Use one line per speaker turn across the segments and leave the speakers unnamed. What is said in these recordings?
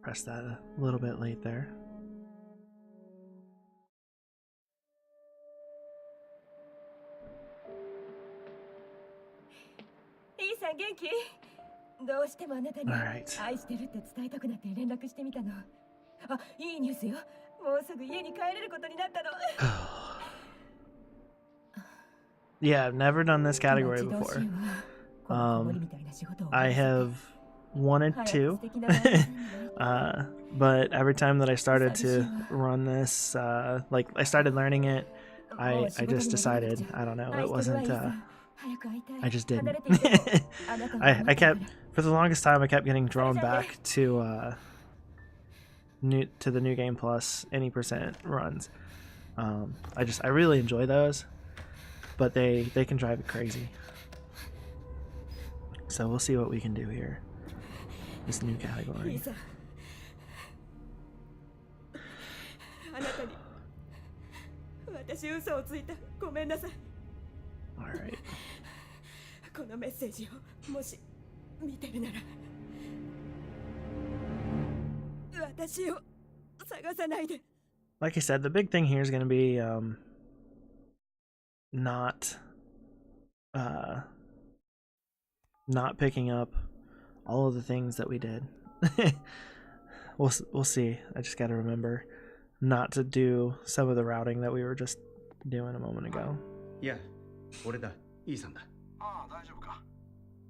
press that a little bit late there. All right. Yeah, I've never done this category before. I have wanted to, but every time that I started to run this, like I started learning it, I just decided, I don't know, it wasn't, I just didn't. I kept, for the longest time, I kept getting drawn back to the New Game Plus any percent runs. I really enjoy those, but they can drive me crazy. So we'll see what we can do here. This new category. Alright. Like I said, the big thing here is going to be not picking up all of the things that we did. we'll see. I just got to remember not to do some of the routing that we were just doing a moment ago.
Yeah, 俺だ。イーさんだ。
ああ、大丈夫か。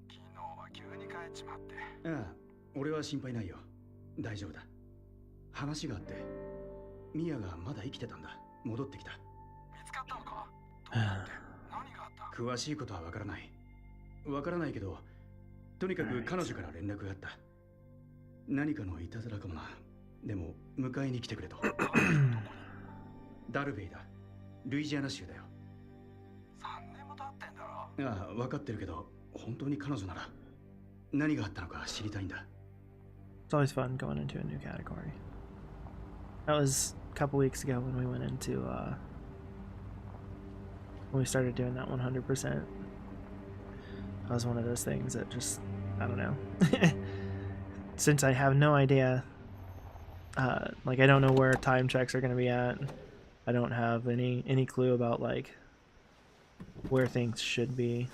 昨日は急に帰っちまって。
ああ、俺は心配ないよ。大丈夫だ。話があって、ミヤがまだ生きてたんだ。戻ってきた。
見つかったのか？どうやって？何があった？
詳しいことはわからない。わからないけど、とにかく彼女から連絡があった。何かのいたずらかもな。でも迎えに来てくれと。ダルベイだ。ルイジアナ州だよ。
3年も経ってんだろ。
ああ、分かってるけど、本当に彼女なら何があったのか知りたいんだ。
It's always fun going into a new category. That was a couple weeks ago when we went into when we started doing that 100%. That was one of those things that just, I don't know. Since I have no idea, like I don't know where time checks are going to be at. I don't have any clue about like where things should be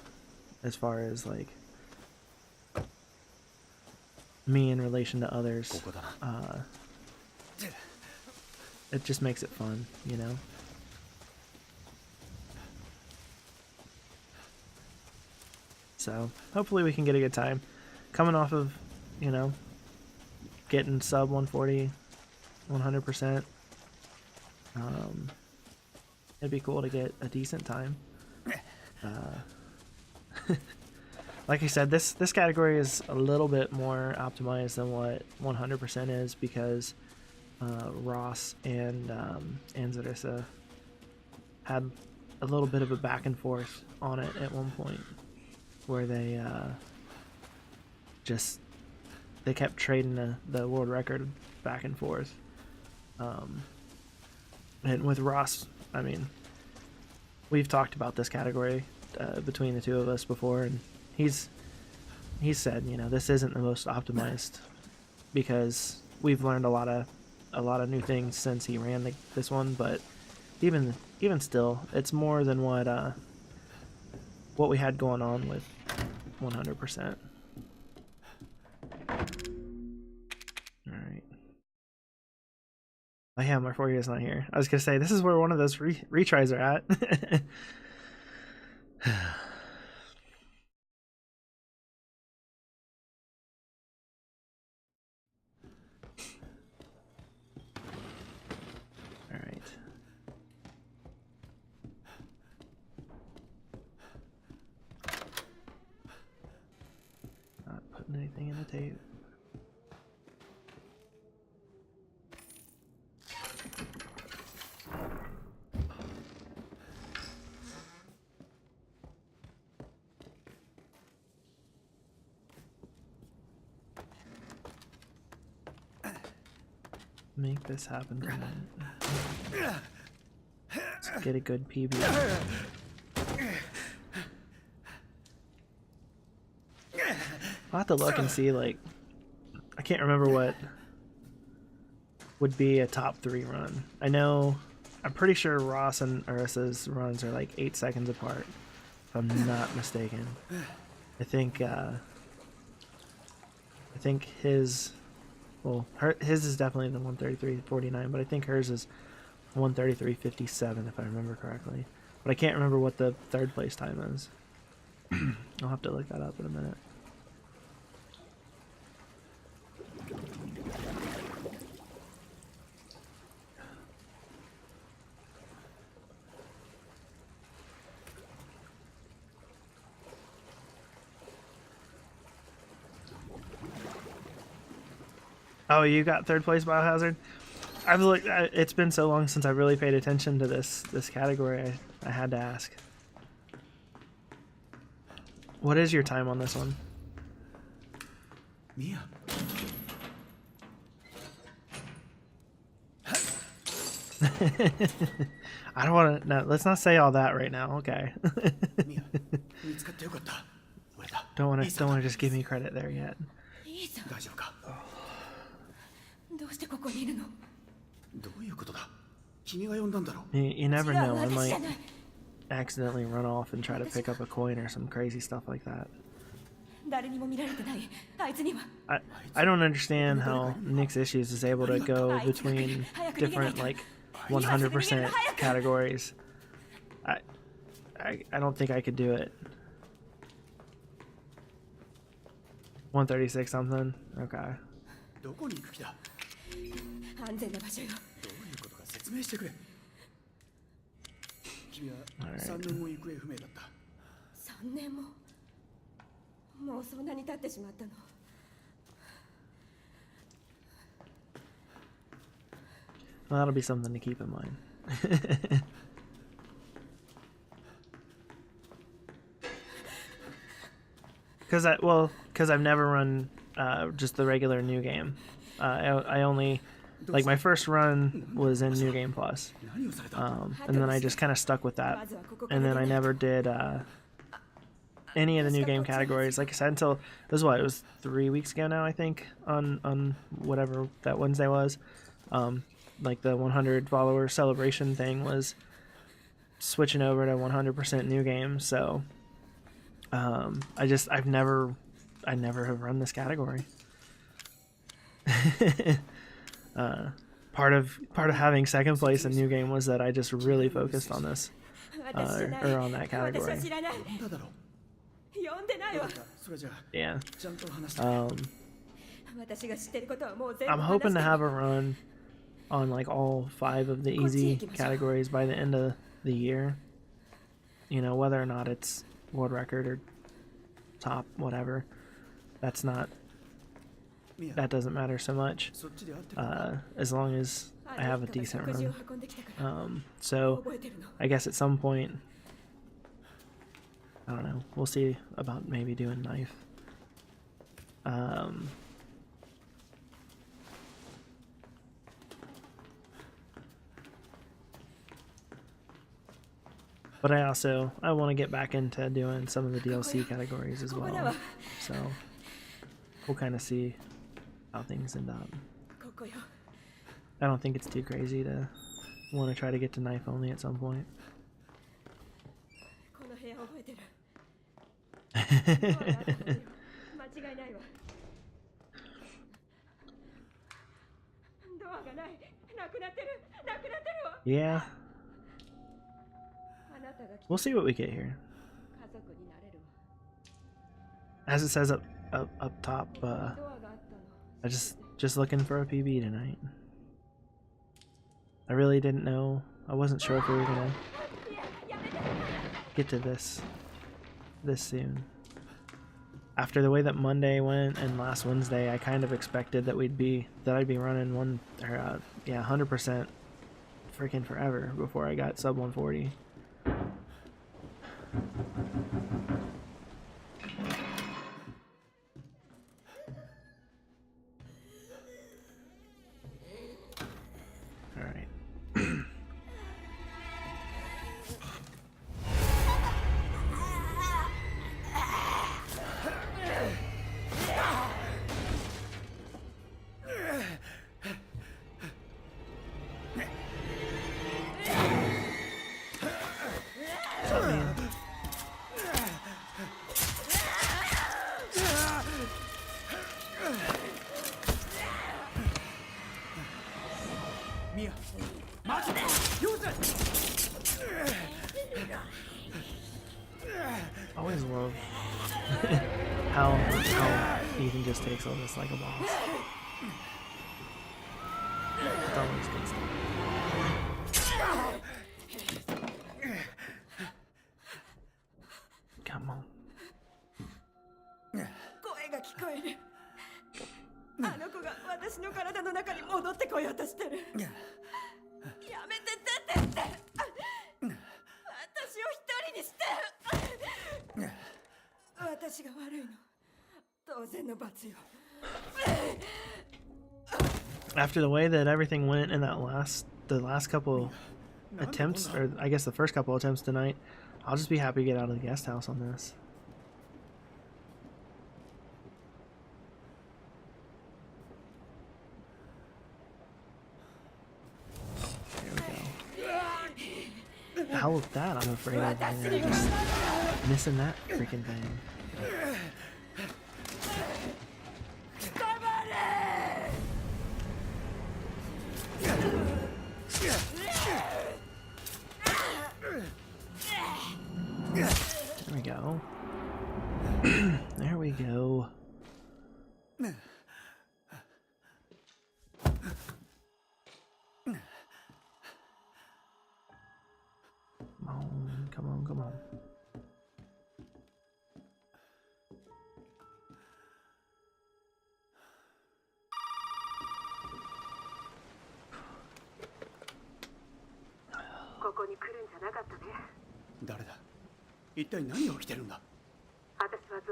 as far as like me in relation to others. It just makes it fun, you know? So hopefully we can get a good time. Coming off of, you know, getting sub 140, 100%. It'd be cool to get a decent time. Like I said, this category is a little bit more optimized than what 100% is because Ross and Zarissa had a little bit of a back and forth on it at one point, where they kept trading the world record back and forth. And with Ross, I mean, we've talked about this category between the two of us before, and he's said, you know, this isn't the most optimized because we've learned a lot of new things since he ran this one, but even still, it's more than what we had going on with 100%. Alright. Oh yeah, my 4 years not here. I was gonna say, this is where one of those retries are at. Alright. Not putting anything in the tape. Make this happen tonight. Let's get a good PB. I'll have to look and see, like, I can't remember what would be a top 3 run. I know, I'm pretty sure Ross and Uris's runs are like 8 seconds apart, if I'm not mistaken. I think his, well, his is definitely the 133.49, but I think hers is 133.57 if I remember correctly. But I can't remember what the 3rd place time is. I'll have to look that up in a minute. Oh, you got 3rd place Biohazard? I've looked. It's been so long since I really paid attention to this category. I had to ask. What is your time on this one?
Mia.
I don't want to. No, let's not say all that right now. Okay. Don't want to just give me credit there yet. You never know. I might accidentally run off and try to pick up a coin or some crazy stuff like that. I don't understand how Nick's Issues is able to go between different like 100% categories. I don't think I could do it. 136 something? Okay. Well, that'll be something to keep in mind. Because I've never run just the regular new game. I only, like, my first run was in New Game Plus, and then I just kind of stuck with that, and then I never did any of the new game categories. Like I said, until it was 3 weeks ago now, I think, on whatever that Wednesday was. Like the 100 follower celebration thing was switching over to 100% new game. So I never have run this category. Part of having 2nd place in new game was that I just really focused on this, or on that category. Yeah. I'm hoping to have a run on like all 5 of the easy categories by the end of the year. You know, whether or not it's world record or top, whatever. That doesn't matter so much, as long as I have a decent run. So I guess at some point, I don't know, we'll see about maybe doing knife. But I want to get back into doing some of the DLC categories as well. So we'll kind of see how things end up. I don't think it's too crazy to want to try to get to knife only at some point. Yeah. We'll see what we get here. As it says up top, I just looking for a PB tonight. I really didn't know. I wasn't sure if we were gonna get to this soon. After the way that Monday went and last Wednesday, I kind of expected that I'd be running 100% freaking forever before I got sub 140. Always love how Ethan just takes all this like a boss. It's always good stuff. Come on.
声が聞こえる。あの子が私の体の中に戻ってこようとしてる。やめて出てって。私を一人にして。私が悪いの。当然の罰よ。
After the way that everything went in the last couple attempts, or I guess the first couple attempts tonight, I'll just be happy to get out of the guest house on this. Hell with that, I'm afraid of just missing that freaking thing. There we go. There we go. Come on, come on.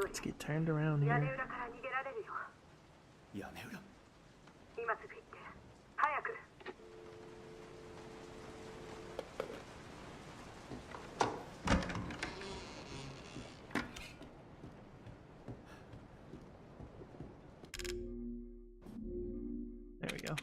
Let's get turned around here.
屋根裏。
今すぐ行って。早く。
There we go.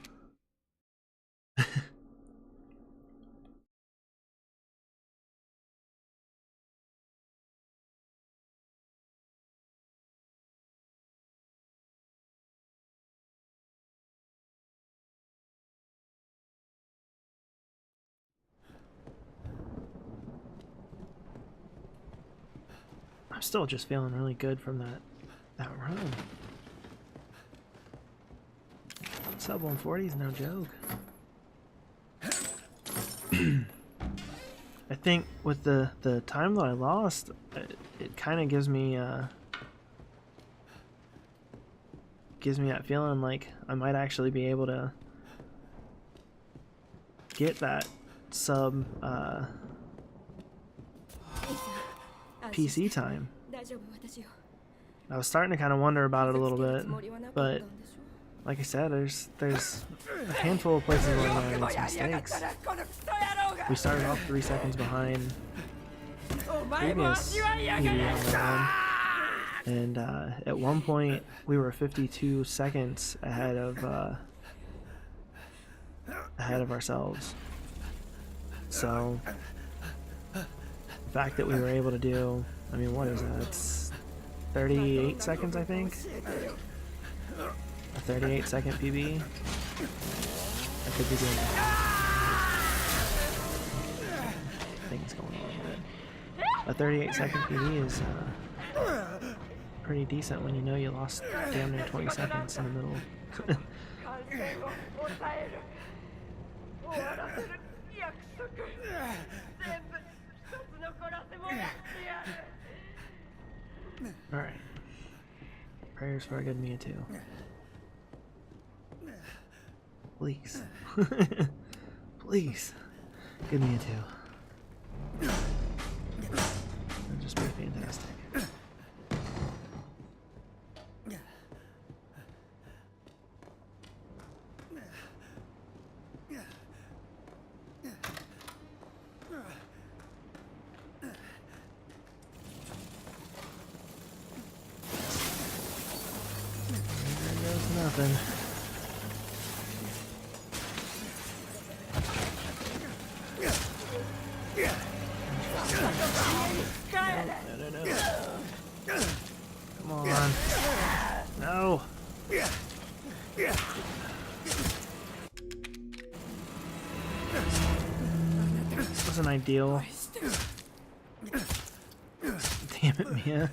I'm still just feeling really good from that run. Sub 140 is no joke. I think with the time that I lost, it kind of gives me that feeling like I might actually be able to get that sub PC time. I was starting to kind of wonder about it a little bit, but like I said, there's a handful of places where I made some mistakes. We started off 3 seconds behind previous PB on the run, and at one point we were 52 seconds ahead of ourselves. So the fact that we were able to do, I mean, what is that? It's 38 seconds, I think. A 38-second PB. I could be doing that. I think it's going a little bit. A 38-second PB is pretty decent when you know you lost damn near 20 seconds in the middle. Alright. Prayers for a good Mia too. Please. Please. Good Mia too. That'd just be fantastic. Nothing. No. Come on. No. This wasn't ideal. Damn it, Mia.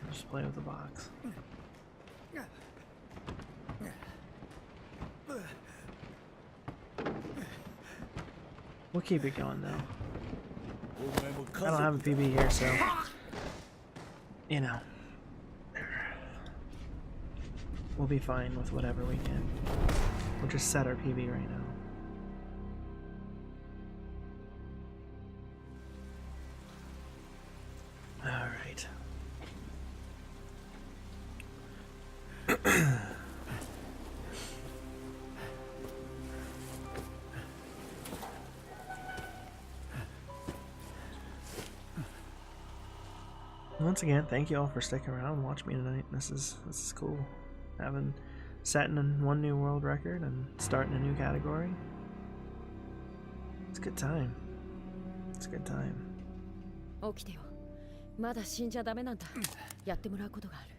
Just play with the box. We'll keep it going though. I don't have a PB here, so you know, we'll be fine with whatever we can. We'll just set our PB right now. All right. Once again, thank you all for sticking around and watching me tonight. This is cool. Setting one new world record and starting a new category. It's a good time. It's a good time.
起きてよ。まだ死んじゃダメなんだ。やってもらうことがある。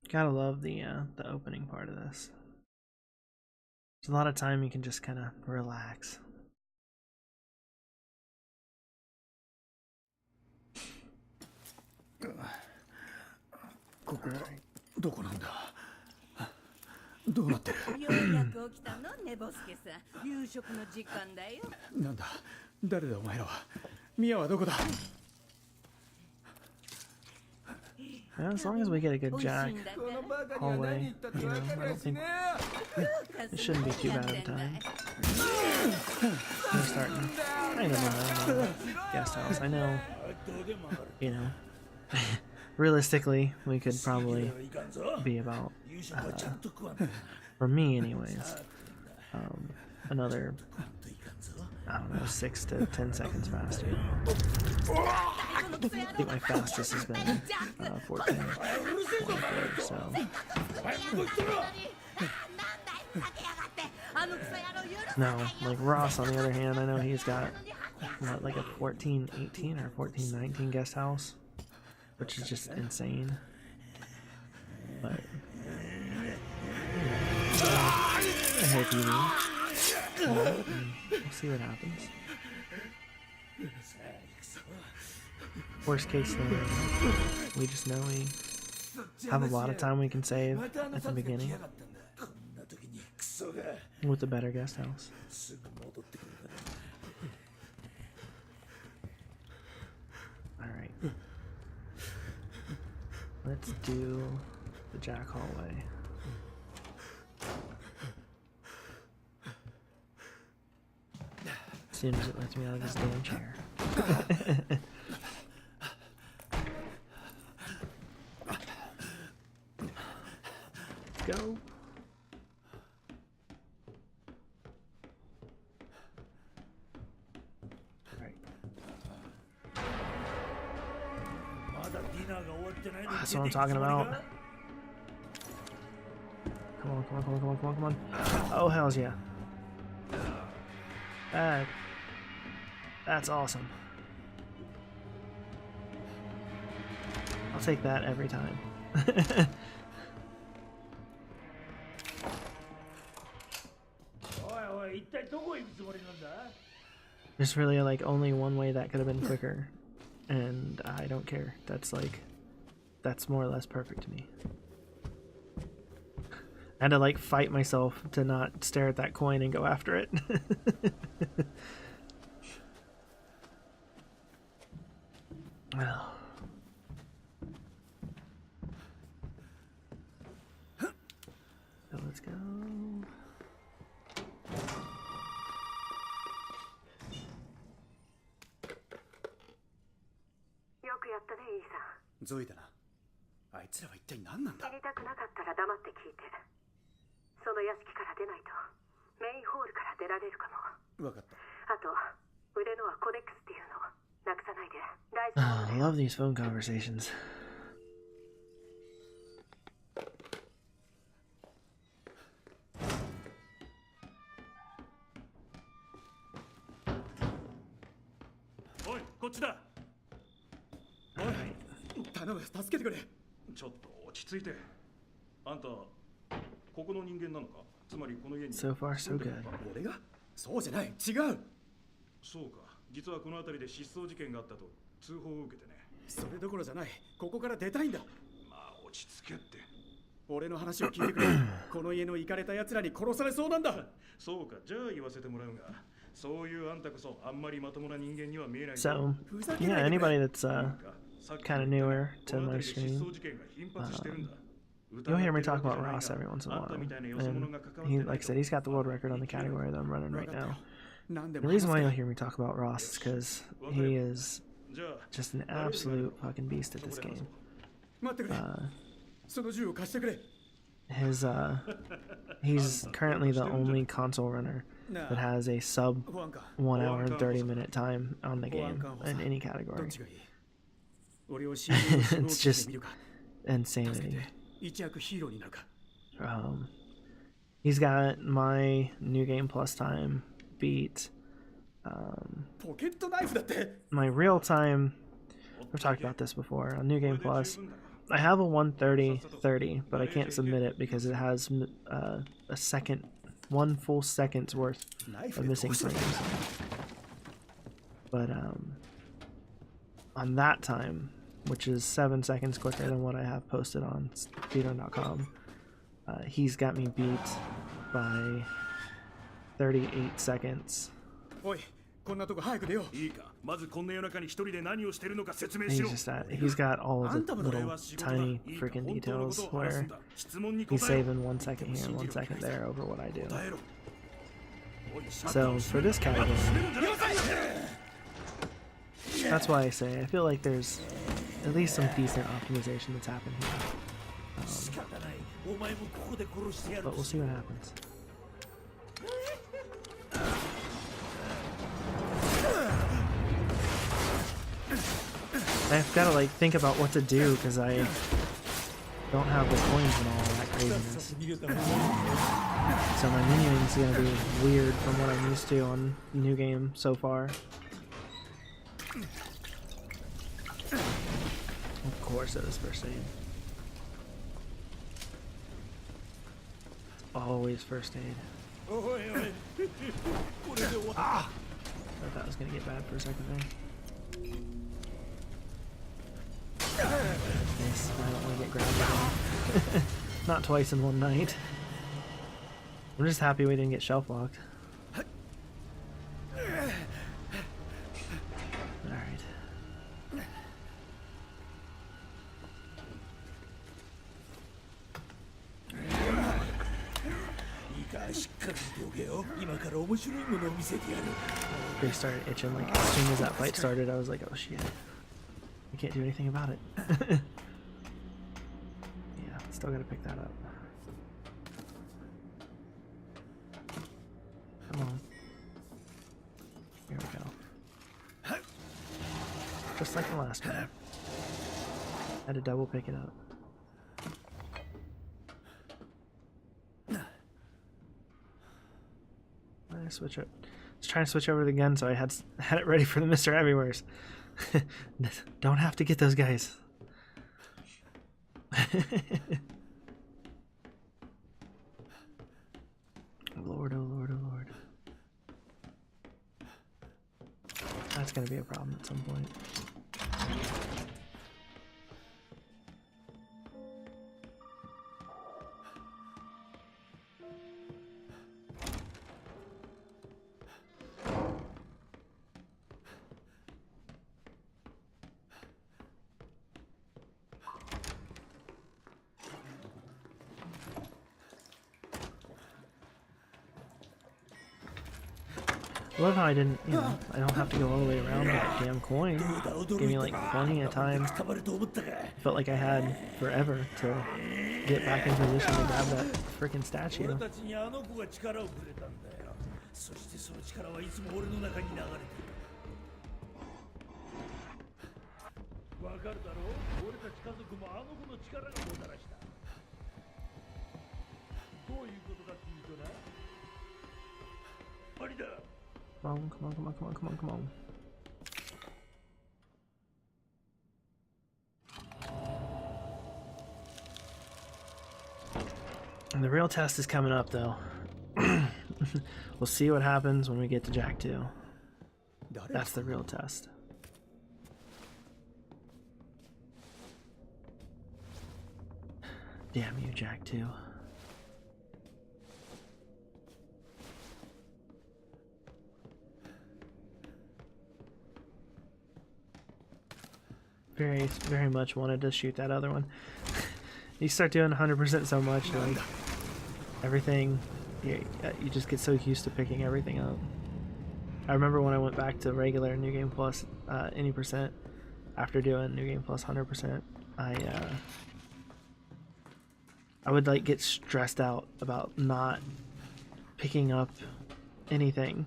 Gotta love the opening part of this. There's a lot of time you can just kind of relax. Yeah, as long as we get a good jack hallway, you know, I don't think it shouldn't be too bad of a time. We're starting kind of a guest house. I know, you know, realistically, we could probably be about, for me anyways, another, I don't know, 6 to 10 seconds faster. I think my fastest has been 14.4, so. No, like Ross on the other hand, I know he's got what, like a 14.18 or 14.19 guest house, which is just insane. But I hope you do. We'll see what happens. Worst case scenario, we just know we have a lot of time we can save at the beginning with a better guest house. Alright. Let's do the jack hallway. As soon as it lets me out of this damn chair. Let's go. That's what I'm talking about. Come on, come on, come on, come on, come on, come on. Oh, hells yeah. That's awesome. I'll take that every time. There's really like only one way that could have been quicker, and I don't care. That's more or less perfect to me. I had to like fight myself to not stare at that coin and go after it. Well. So let's go.
ゾイだな。あいつらは一体何なんだ。
知りたくなかったら黙って聞いて。その屋敷から出ないとメインホールから出られるかも。
わかった。
あと腕のはコデックスっていうの。なくさないで。大丈夫。
I love these phone conversations.
おい、こっちだ。
頼む、助けてくれ。
ちょっと落ち着いて。あんた、ここの人間なのか？つまりこの家に。
So far, so good.
俺が？そうじゃない、違う。
そうか。実はこの辺りで失踪事件があったと通報を受けてね。
それどころじゃない。ここから出たいんだ。
まあ落ち着けって。
俺の話を聞いてくれ。この家のイカれた奴らに殺されそうなんだ。
そうか、じゃあ言わせてもらうが、そういうあんたこそあんまりまともな人間には見えない。
So, yeah, anybody that's kind of newer to my stream, you'll hear me talk about Ross every once in a while. And he, like I said, he's got the world record on the category that I'm running right now. The reason why you'll hear me talk about Ross is because he is just an absolute fucking beast at this game.
待ってくれ。その銃を貸してくれ。
He's currently the only console runner that has a sub 1 hour and 30-minute time on the game in any category. It's just insanity. He's got my New Game Plus time beat. My real time, we've talked about this before, on New Game Plus, I have a 1:30:30, but I can't submit it because it has one full second's worth of missing frames. But on that time, which is 7 seconds quicker than what I have posted on Speedrun.com, he's got me beat by 38 seconds. He's got all of the little tiny freaking details where he's saving 1 second here and 1 second there over what I do. So for this category, that's why I say I feel like there's at least some decent optimization that's happened here. But we'll see what happens. I've got to like think about what to do because I don't have the coins and all that craziness. So my minioning's gonna be weird from what I'm used to on New Game so far. Of course it was first aid. It's always first aid. Ah! I thought that was gonna get bad for a second there. Nice. I don't want to get grabbed again. Not twice in one night. I'm just happy we didn't get shelf locked. Alright. They started itching like as soon as that fight started. I was like, oh shit. I can't do anything about it. Yeah, still gotta pick that up. Come on. Here we go. Just like the last one. Had to double pick it up. I switch it. I was trying to switch over to the gun, so I had it ready for the Mr. Everywheres. Don't have to get those guys. Lord, oh Lord, oh Lord. That's gonna be a problem at some point. I love how I didn't, you know, I don't have to go all the way around to that damn coin. Gave me like plenty of time. Felt like I had forever to get back in position to grab that freaking statue.
かるだろう。俺たち家族もあの子の力がもたらした。どういうことかっていうとな。ありだ。
Come on, come on, come on, come on, come on, come on. And the real test is coming up, though. We'll see what happens when we get to Jack 2. That's the real test. Damn you, Jack 2. Very much wanted to shoot that other one. You start doing 100% so much, like everything, you just get so used to picking everything up. I remember when I went back to regular New Game Plus any percent after doing New Game Plus 100%, I would like get stressed out about not picking up anything.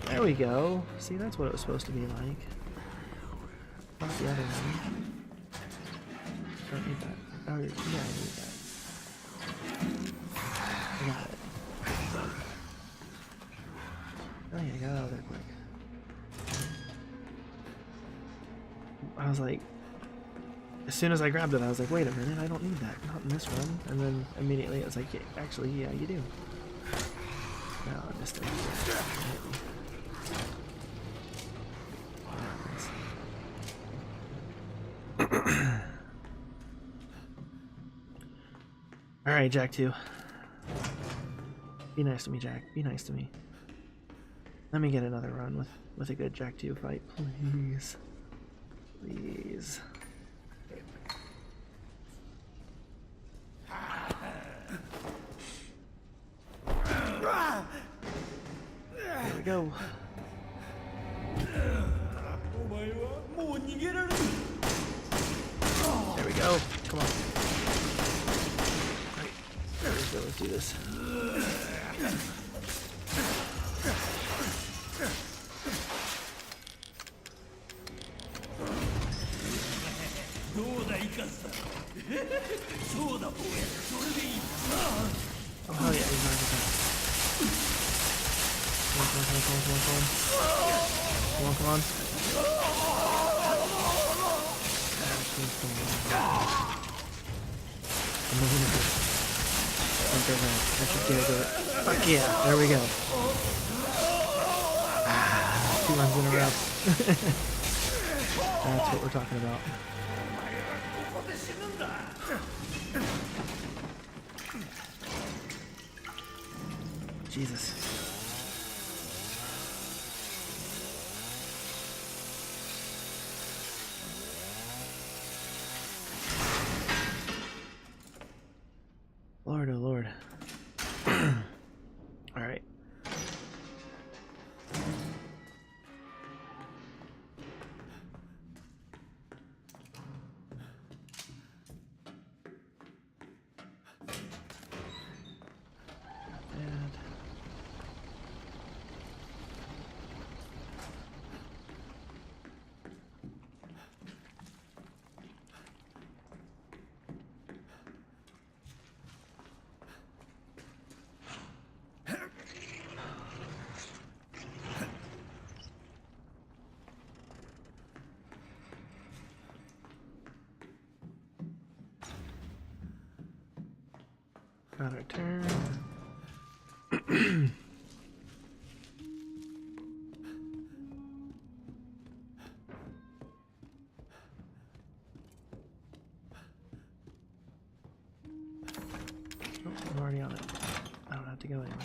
There we go. See, that's what it was supposed to be like. Not the other one. Don't need that. Oh, yeah, I need that. I got it. Oh yeah, I got out of there quick. I was like, as soon as I grabbed it, I was like, wait a minute, I don't need that. Not in this run. And then immediately it was like, yeah, actually, yeah, you do. No, I missed it. Alright, Jack 2. Be nice to me, Jack. Be nice to me. Let me get another run with a good Jack 2 fight, please. Please. There we go. There we go. Come on. Alright. There we go. Let's do this. Oh, hell yeah, he's not gonna Come on, come on. I'm moving it. I should get it. Fuck yeah, there we go. 2 runs in a row. That's what we're talking about. Jesus. Lord, oh Lord. All right. Got our turn. Oh, I'm already on it. I don't have to go anywhere.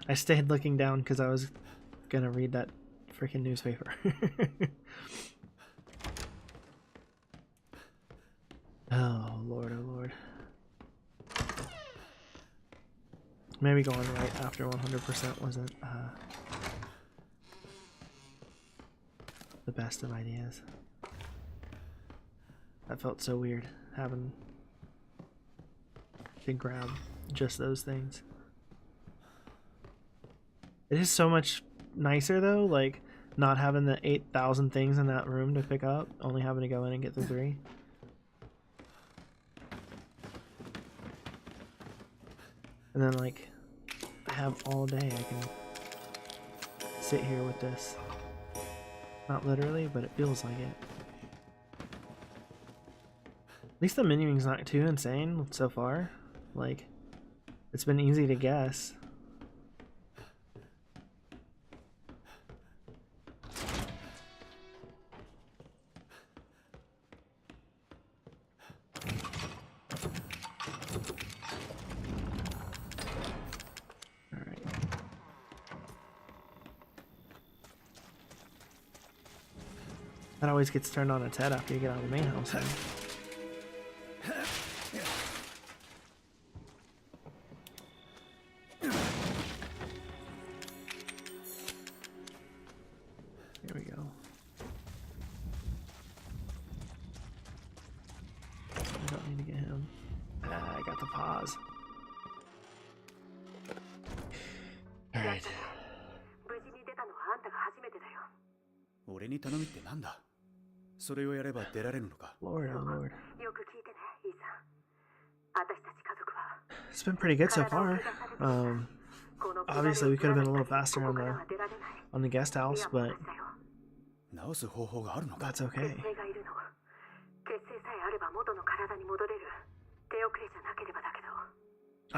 I stayed looking down because I was gonna read that freaking newspaper. Oh Lord, oh Lord. Maybe going right after 100% wasn't the best of ideas. That felt so weird, having to grab just those things. It is so much nicer though, like not having the 8,000 things in that room to pick up, only having to go in and get the 3. And then like I have all day I can sit here with this. Not literally, but it feels like it. At least the menuing's not too insane so far. Like, it's been easy to guess. Alright. That always gets turned on its head after you get out of the main house. Then. Here we go. I don't need to get him. I got the pause. Alright.
無事に出たのはあんたが初めてだよ。
俺に頼みってなんだ？それをやれば出られるのか？
Lord, oh Lord.
よく聞いてね、イーサン。私たち家族は
It's been pretty good so far.
この
Obviously, we could have been a little faster
こ
on
こから
the
は出られない。
on the guest house,
いや、
but
私だよ。
治す方法があるのか？
that's
血
okay.
清がいるの。血清さえあれば元の体に戻れる。手遅れじゃなければだけど。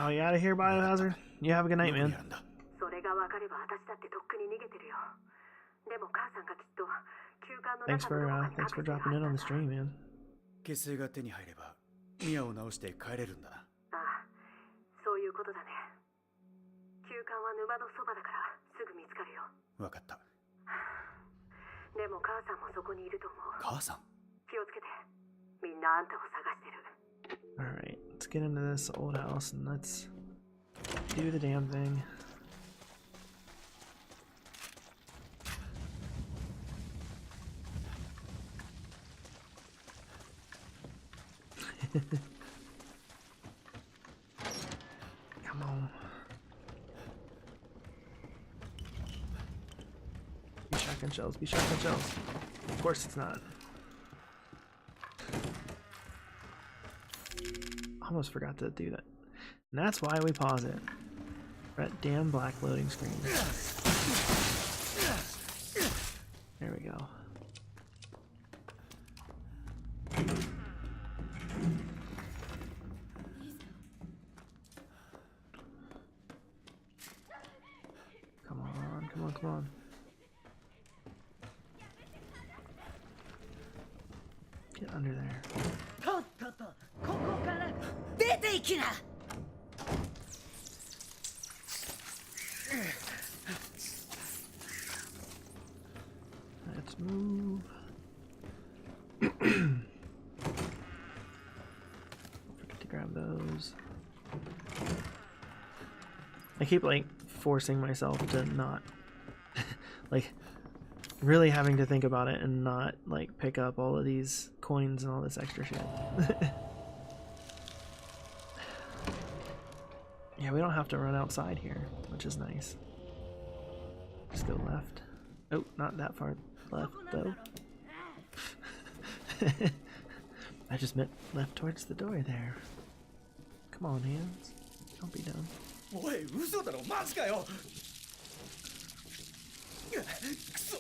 Oh, you out of here, Biohazard? You have a good night,
どこ
man.
にあるんだ？
それが分かれば私だってとっくに逃げてるよ。でも母さんがきっと休館の
Thanks
中の
for
どこかに
thanks for
隠してるは
dropping
ず
in
だ
on the stream, man.
血清が手に入ればミアを治して帰れるんだな。
ああ、そういうことだね。休館は沼のそばだからすぐ見つかるよ。
わかった。
でも母さんもそこにいると思う。
母さん？
気をつけて。みんなあんたを探してる。
Alright, let's get into this old house and let's do the damn thing. Come on. Be shotgun shells, be shotgun shells. Of course it's not. Almost forgot to do that. And that's why we pause it. That damn black loading screen. There we go. Come on, come on, come on. Get under there.
とっととここから出ていきな。
Let's move. Forget to grab those. I keep like forcing myself to not like really having to think about it and not like pick up all of these coins and all this extra shit. Yeah, we don't have to run outside here, which is nice. Just go left. Oh, not that far left though. I just meant left towards the door there. Come on, hands. Don't be dumb.
おい、嘘だろ、マジかよ。くそ。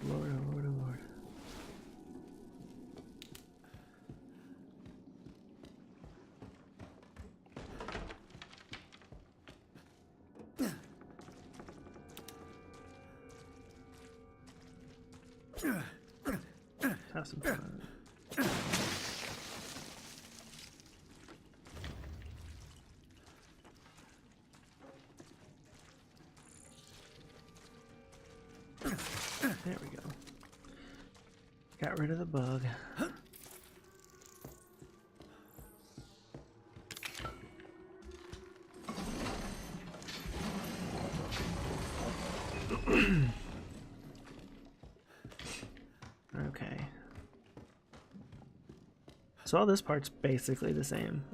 Lord, oh Lord, oh Lord. Have some fun. There we go. Got rid of the bug. Okay. So all this part's basically the same.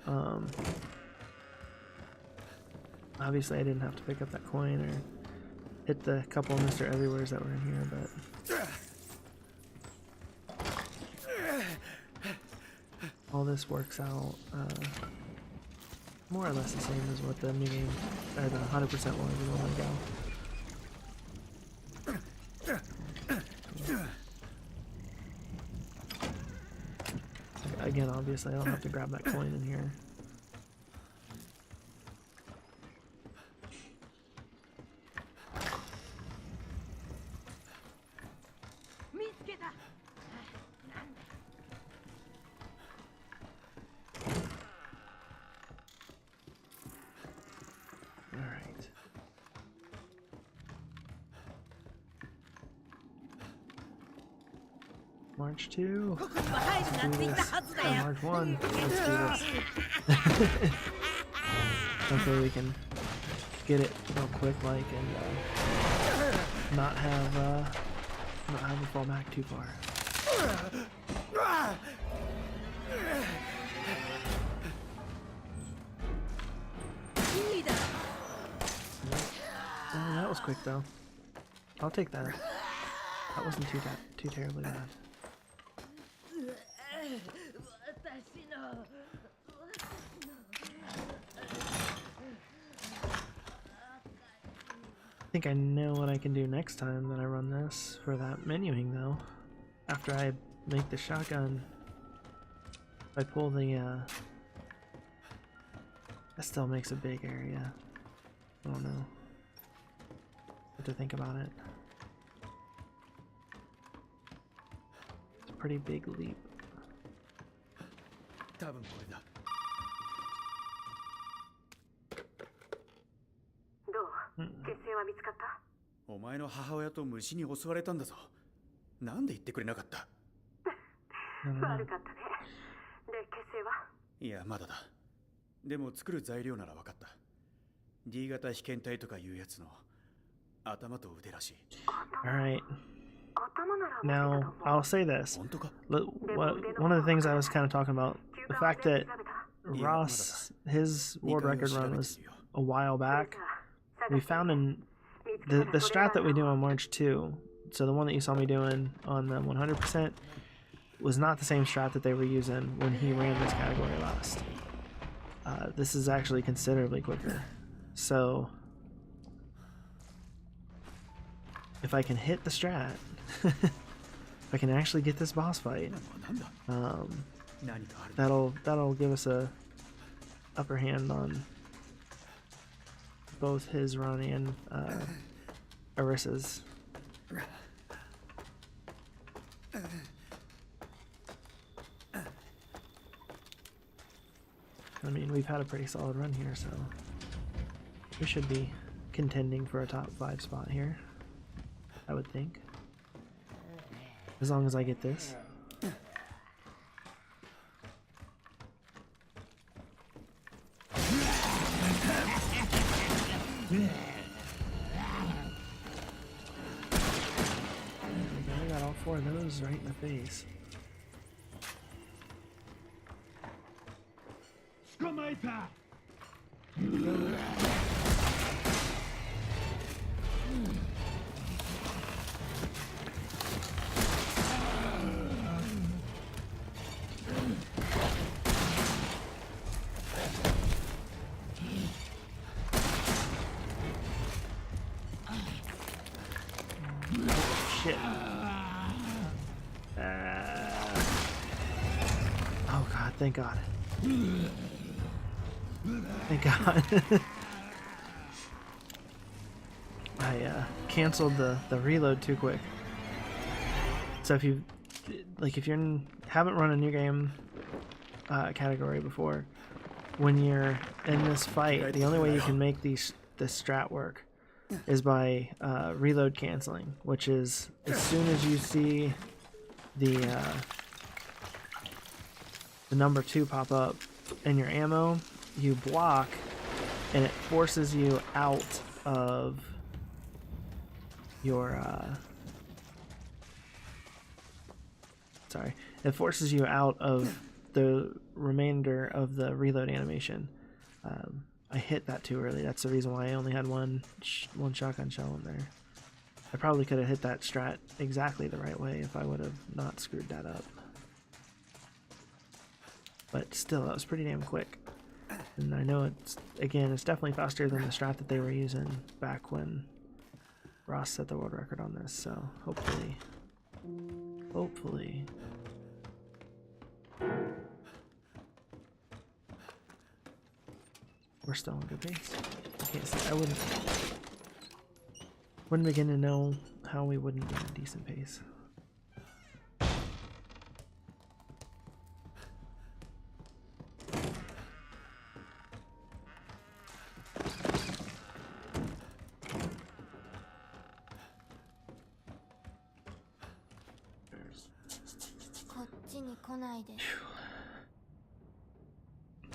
Obviously I didn't have to pick up that coin or hit the couple of Mr. Everywheres that were in here, but all this works out more or less the same as what the new game, or the 100% was a moment ago. Again, obviously I don't have to grab that coin in here. Alright. March 2. Let's do this. Or March 1. Let's do this. Hopefully we can get it real quick, like, and not have it fall back too far. Oh, that was quick though. I'll take that. That wasn't too terribly bad. I think I know what I can do next time that I run this for that menuing though. After I make the shotgun, if I pull the that still makes a big area. I don't know. Have to think about it. It's a pretty big leap.
多分これだ。
どう？血清は見つかった？
お前の母親と虫に襲われたんだぞ。なんで言ってくれなかった？
悪かったね。で、血清は？
いや、まだだ。でも作る材料なら分かった。D 型被験体とかいうやつの頭と腕らしい。
Alright. Now, I'll say this. One of the things I was kind of talking about, the fact that Ross, his world record run was a while back. We found in the strat that we do on March 2, so the one that you saw me doing on the 100%, was not the same strat that they were using when he ran this category last. This is actually considerably quicker. So, if I can hit the strat, if I can actually get this boss fight, that'll give us a upper hand on both his run and Arissa's. I mean, we've had a pretty solid run here, so we should be contending for a top 5 spot here, I would think. As long as I get this. I got all 4 of those right in the face.
捕まえた。
Shit. Oh god, thank god. Thank god. I canceled the reload too quick. So if you haven't run a new game category before, when you're in this fight, the only way you can make this strat work is by reload canceling, which is as soon as you see the number 2 pop up in your ammo, you block, and it forces you out of your it forces you out of the remainder of the reload animation. I hit that too early. That's the reason why I only had one shotgun shell in there. I probably could have hit that strat exactly the right way if I would have not screwed that up. But still, that was pretty damn quick. And I know it's definitely faster than the strat that they were using back when Ross set the world record on this, so hopefully we're still on good pace. I can't say I wouldn't begin to know how we wouldn't be on a decent pace.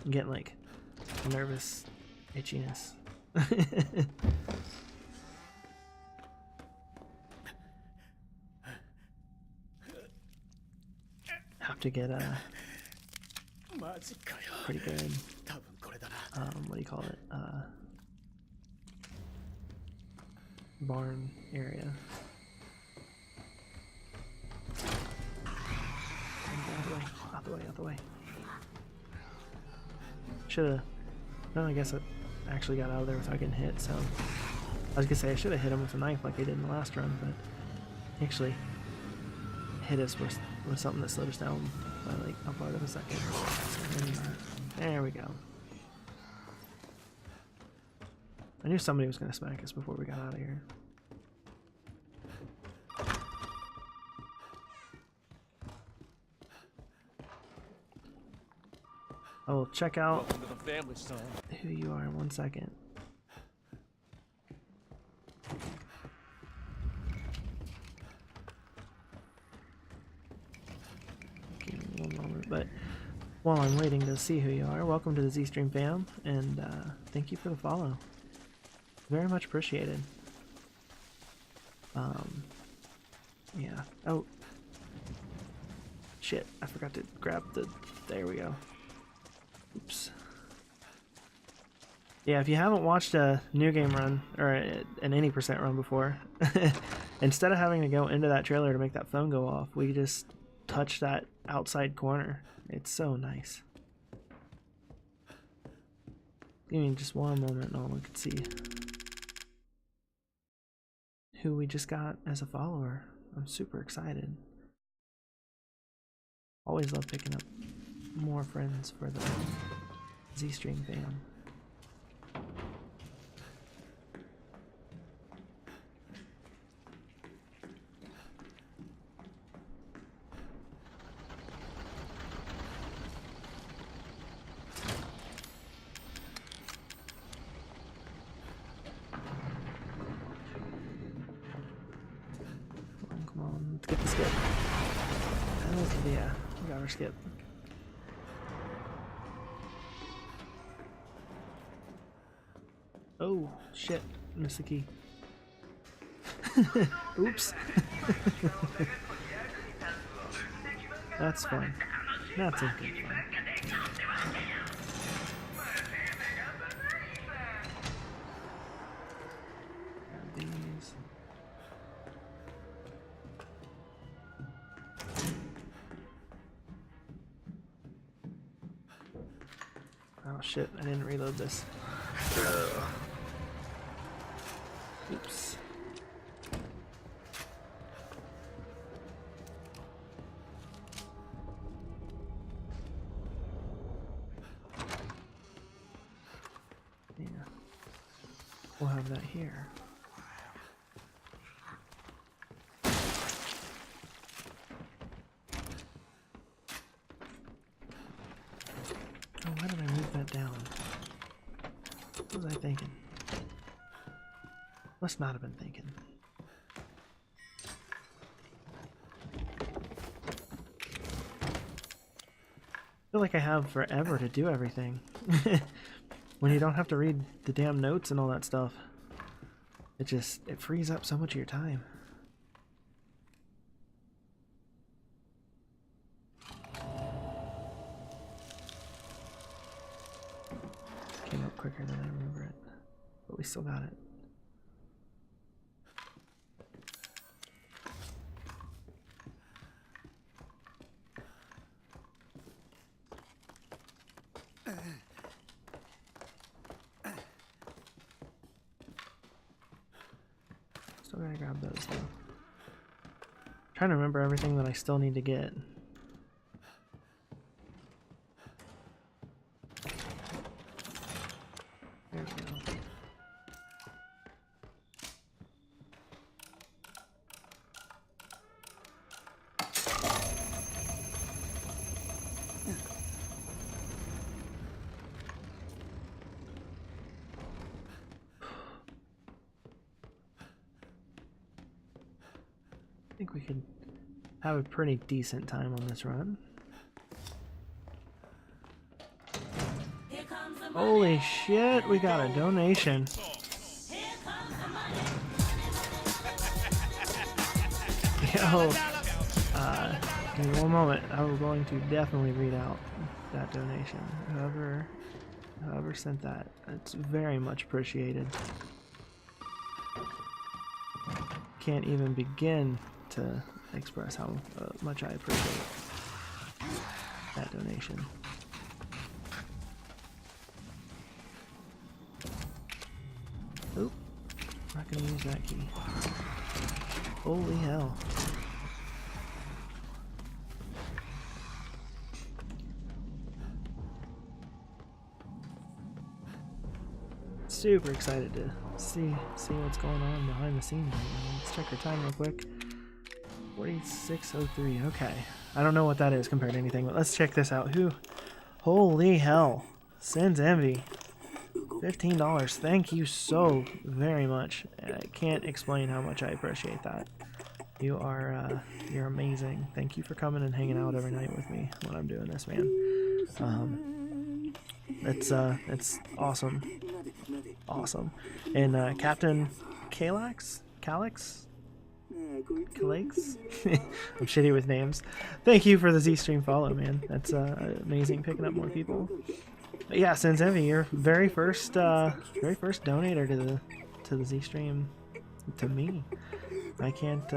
I'm getting like nervous itchiness. Have to get pretty good what do you call it, barn area. Out the way. Should've. No, I guess it actually got out of there without getting hit, so. I was gonna say I should have hit him with a knife like I did in the last run, but he actually hit us with something that slowed us down by like a part of a second. There we go. I knew somebody was gonna smack us before we got out of here. I will check out who you are in 1 second. Give me 1 moment, but while I'm waiting to see who you are, welcome to the Z-Stream fam, and thank you for the follow. Very much appreciated. Yeah. Oh. Shit, I forgot to grab the... There we go. Oops. Yeah, if you haven't watched a new game run, or an any percent run before, instead of having to go into that trailer to make that phone go off, we just touch that outside corner. It's so nice. Give me just 1 moment and all we can see who we just got as a follower. I'm super excited. Always love picking up more friends for the Z-Stream fam. Come on, let's get the skip. Yeah, we got our skip. Oh, shit. Missed the key. Oops. That's fun. That's a good fun. Grab these. Oh shit, I didn't reload this. Oops. Yeah. We'll have that here. Oh, why did I move that down? What was I thinking? Must not have been thinking. I feel like I have forever to do everything. When you don't have to read the damn notes and all that stuff. It frees up so much of your time. quicker than I remember it. But we still got it. Still gotta grab those though. Trying to remember everything that I still need to get. There we go. I think we could have a pretty decent time on this run. Holy shit, we got a donation. Yo, give me one moment. I'm going to definitely read out that donation. Whoever sent that, it's very much appreciated. Can't even begin to express how much I appreciate that donation. Oop, not gonna use that key. Holy hell. Super excited to see what's going on behind the scenes right now. Let's check our time real quick. 46:03. Okay, I don't know what that is compared to anything, but let's check this out. Holy hell, Sin's Envy, $15. Thank you so very much. I can't explain how much I appreciate that. You're amazing. Thank you for coming and hanging out every night with me when I'm doing this, man. It's awesome. And Captain Calyx? I'm shitty with names. Thank you for the Z-Stream follow, man. That's amazing, picking up more people. But yeah, Sin's Envy, your very first donator to the Z-Stream to me. I can't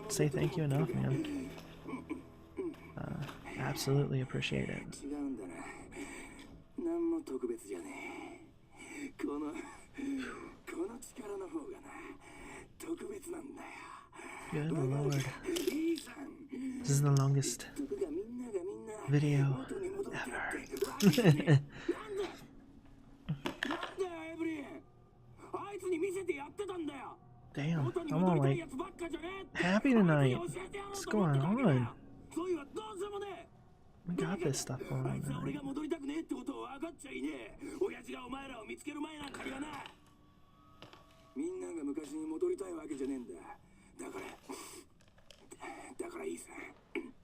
say thank you enough, man. Absolutely appreciate it. Good lord. This is the longest video ever. Damn, I'm all like happy tonight. What's going on? We got this stuff going on tonight.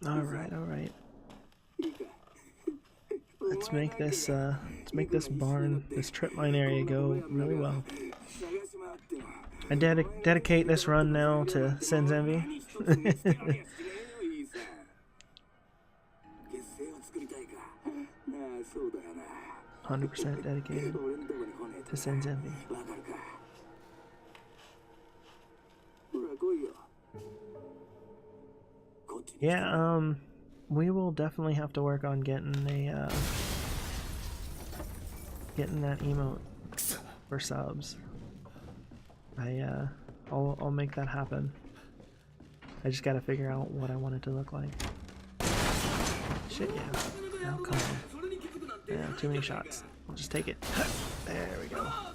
Alright. Let's make this barn, this trip line area go really well. I dedicate this run now to Sin's Envy. 100% dedicated to Sin's Envy. Yeah, we will definitely have to work on getting that emote for subs. I'll make that happen. I just gotta figure out what I want it to look like. Shit, yeah. Now come on. Yeah, too many shots. I'll just take it. There we go. I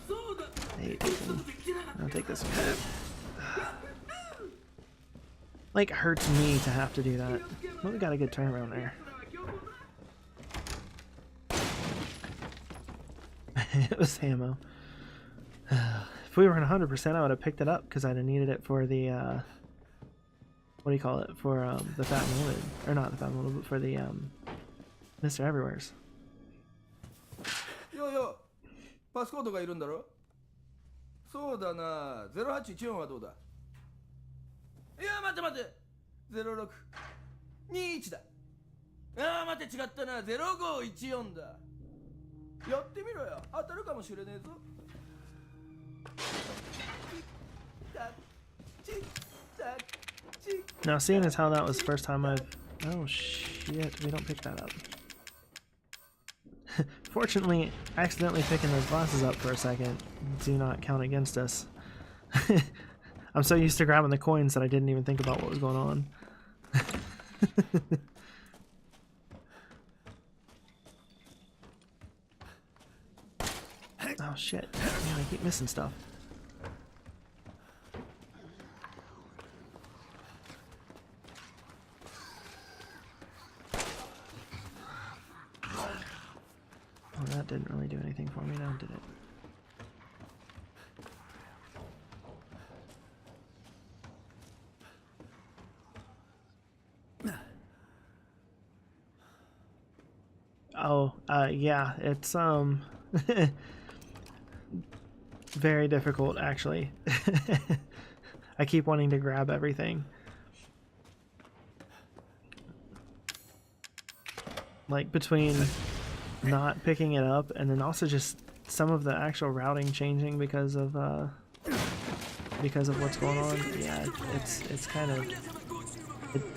hate taking. I'll take this one. Like, hurts me to have to do that. Well, we got a good turnaround there. It was ammo. If we were at 100%, I would have picked it up because I'd have needed it for the, what do you call it? For the Fat and Loaded. Or not the Fat and Loaded, but for the Mr. Everywhere's.
Yo, パスコードがいるんだろ? そうだな、0814はどうだ? いや、待て、0621だ。ああ、待て、違ったな、0514だ。やってみろよ。当たるかもしれねえぞ。
Now, seeing as how that was the first time I've... Oh, shit. We don't pick that up. Fortunately, accidentally picking those glasses up for a second do not count against us. I'm so used to grabbing the coins that I didn't even think about what was going on. Oh shit. Man, I keep missing stuff. Oh, that didn't really do anything for me now, did it? Oh, yeah, it's, very difficult, actually. I keep wanting to grab everything. Like, between not picking it up and then also just some of the actual routing changing because of what's going on. Yeah, it's kind of...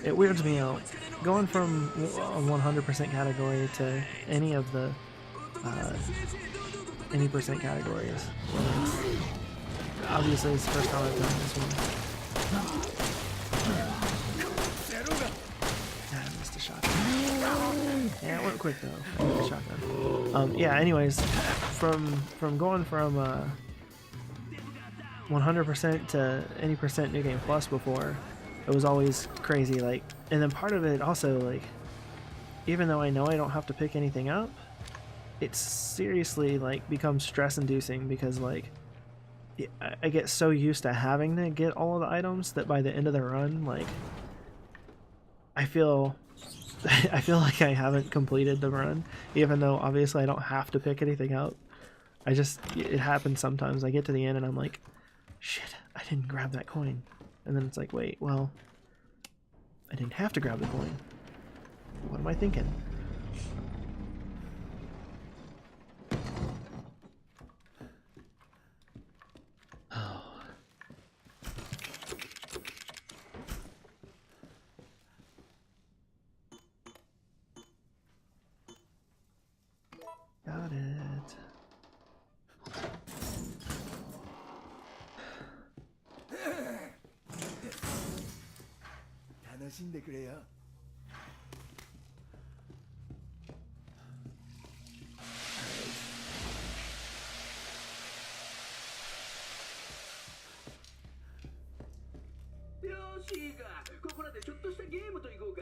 It weirds me out. Going from a 100% category to any of the any percent categories. Obviously, it's the first time I've done this one. Yeah, I missed a shotgun. Yeah, it went quick though. I missed a shotgun. Yeah. Anyways, from going from 100% to any percent New Game Plus before, it was always crazy. Like, and then part of it also, like, even though I know I don't have to pick anything up, it seriously like becomes stress inducing because like I get so used to having to get all of the items that by the end of the run, like, I feel like I haven't completed the run, even though obviously I don't have to pick anything up. It happens sometimes. I get to the end and I'm like, shit, I didn't grab that coin. And then it's like, wait, well, I didn't have to grab the coin. What am I thinking? Oh. Got it.
楽しんでくれよ。
よしいいか、ここらでちょっとしたゲームといこうか。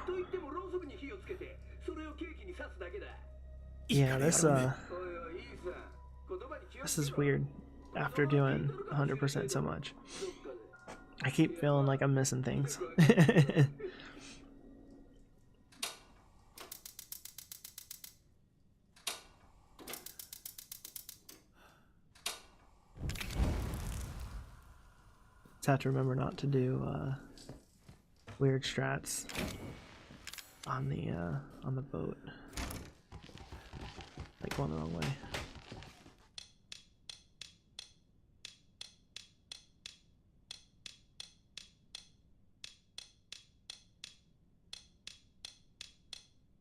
と言ってもろうそくに火をつけて、それをケーキに刺すだけだ。
Yeah, this is weird after doing 100% so much. I keep feeling like I'm missing things. Just have to remember not to do weird strats on the boat. Like going the wrong way.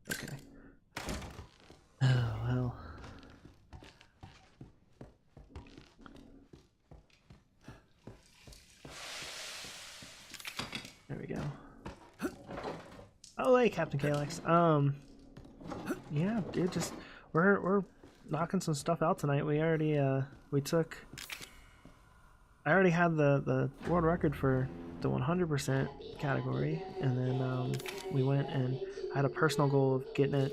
Okay. Oh well. There we go. Oh hey, Captain Calyx. Yeah, dude, just we're knocking some stuff out tonight. We already I already had the world record for the 100% category, and then we went and had a personal goal of getting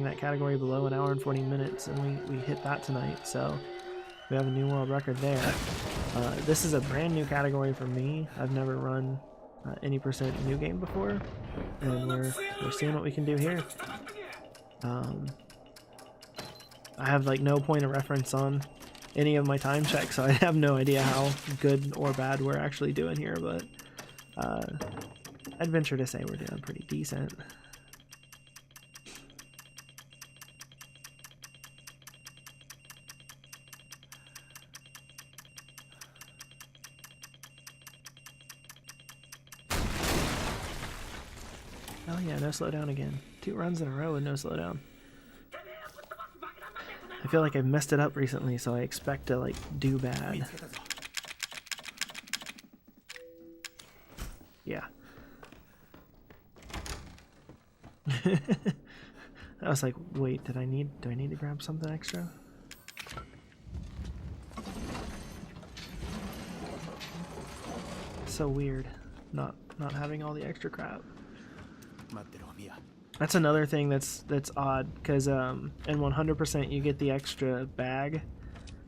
that category below 1 hour and 40 minutes, and we hit that tonight. So we have a new world record there. This is a brand new category for me. I've never run any percent new game before, and we're seeing what we can do here. I have like no point of reference on any of my time checks, so I have no idea how good or bad we're actually doing here, but I'd venture to say we're doing pretty decent. Oh yeah, no slowdown again. 2 runs in a row with no slowdown. I feel like I've messed it up recently, so I expect to like do bad. Yeah. I was like, wait, do I need to grab something extra? So weird, not having all the extra crap. That's another thing that's odd, because in 100% you get the extra bag,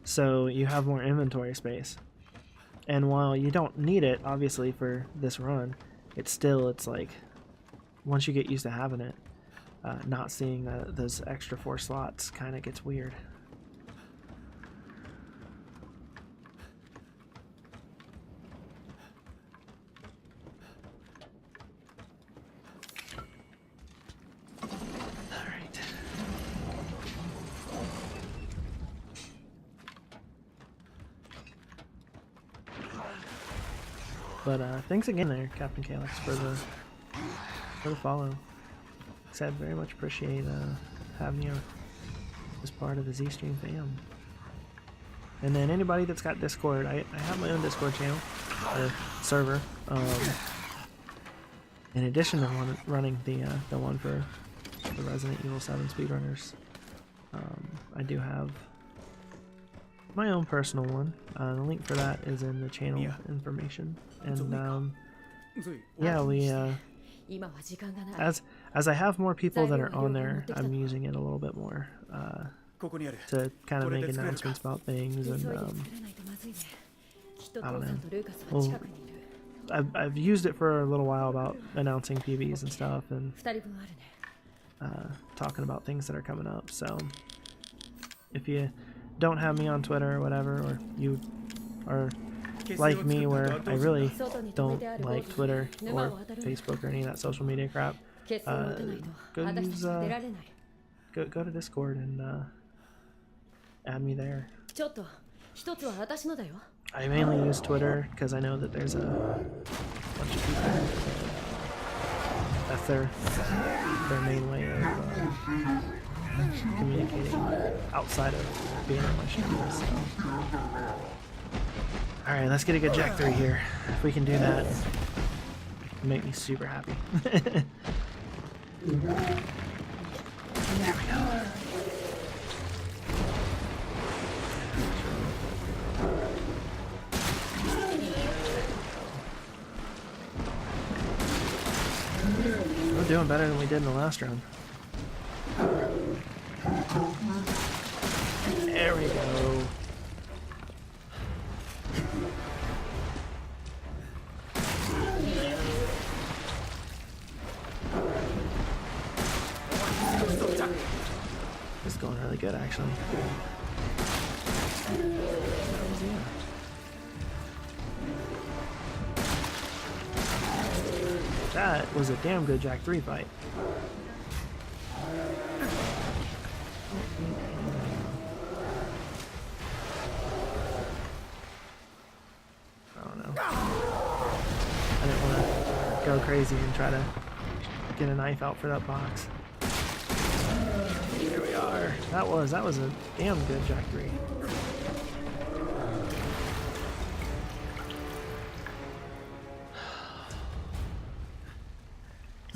so you have more inventory space. And while you don't need it, obviously, for this run, it's like, once you get used to having it, not seeing those extra 4 slots kind of gets weird. Alright. But thanks again there, Captain Calyx, for the follow. Said very much appreciate having you as part of the Z-Stream fam. And then anybody that's got Discord, I have my own Discord channel or server. In addition to running the one for the Resident Evil 7 speedrunners, I do have my own personal one. The link for that is in the channel information. And yeah, we as I have more people that are on there, I'm using it a little bit more to kind of make announcements about things, and I don't know. Well, I've used it for a little while about announcing PBs and stuff, and talking about things that are coming up. So if you don't have me on Twitter or whatever, or you are like me where I really don't like Twitter or Facebook or any of that social media crap, go to Discord and add me there. I mainly use Twitter because I know that there's a bunch of people that's their main way of communicating outside of being on my stream. So. Alright, let's get a good Jack 3 here. If we can do that, it'll make me super happy. There we go. We're doing better than we did in the last round. There we go. It's going really good, actually. That was a damn good Jack 3 fight. I don't know. I didn't want to go crazy and try to get a knife out for that box. Here we are. That was a damn good Jack 3.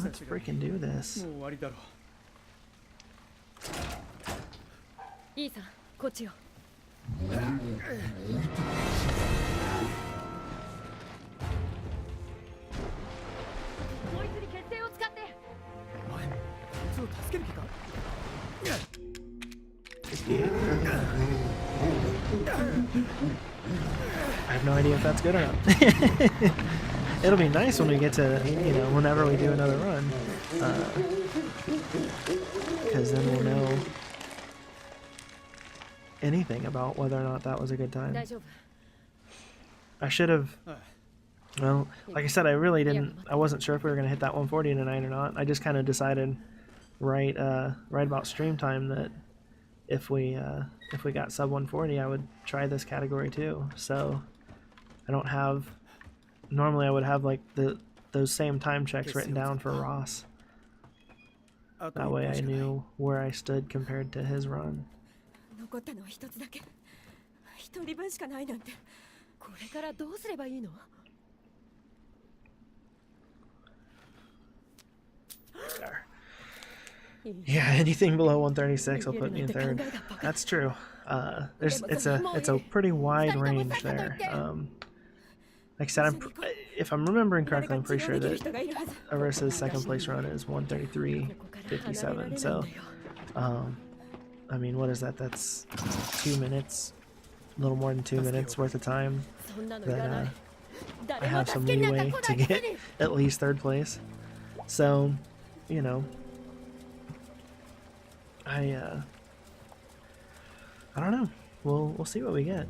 Let's freaking do this. I have no idea if that's good or not. It'll be nice when we get to, you know, whenever we do another run. Because then we'll know anything about whether or not that was a good time. I should have, well, like I said, I really didn't, I wasn't sure if we were going to hit that 140 tonight or not. I just kind of decided right about stream time that if we got sub 140, I would try this category too. So I don't have, normally I would have like those same time checks written down for Ross, That way I knew where I stood compared to his run.
残ったのは一つだけ。一人分しかないなんて。これからどうすればいいの？
There. Yeah, anything below 136 will put me in third. That's true. It's a pretty wide range there. Like I said, if I'm remembering correctly, I'm pretty sure that Arisa's second place run is 133.57. So, I mean, what is that? That's 2 minutes, a little more than 2 minutes worth of time that I have some leeway to get at least third place. So, you know, I don't know. We'll see what we get.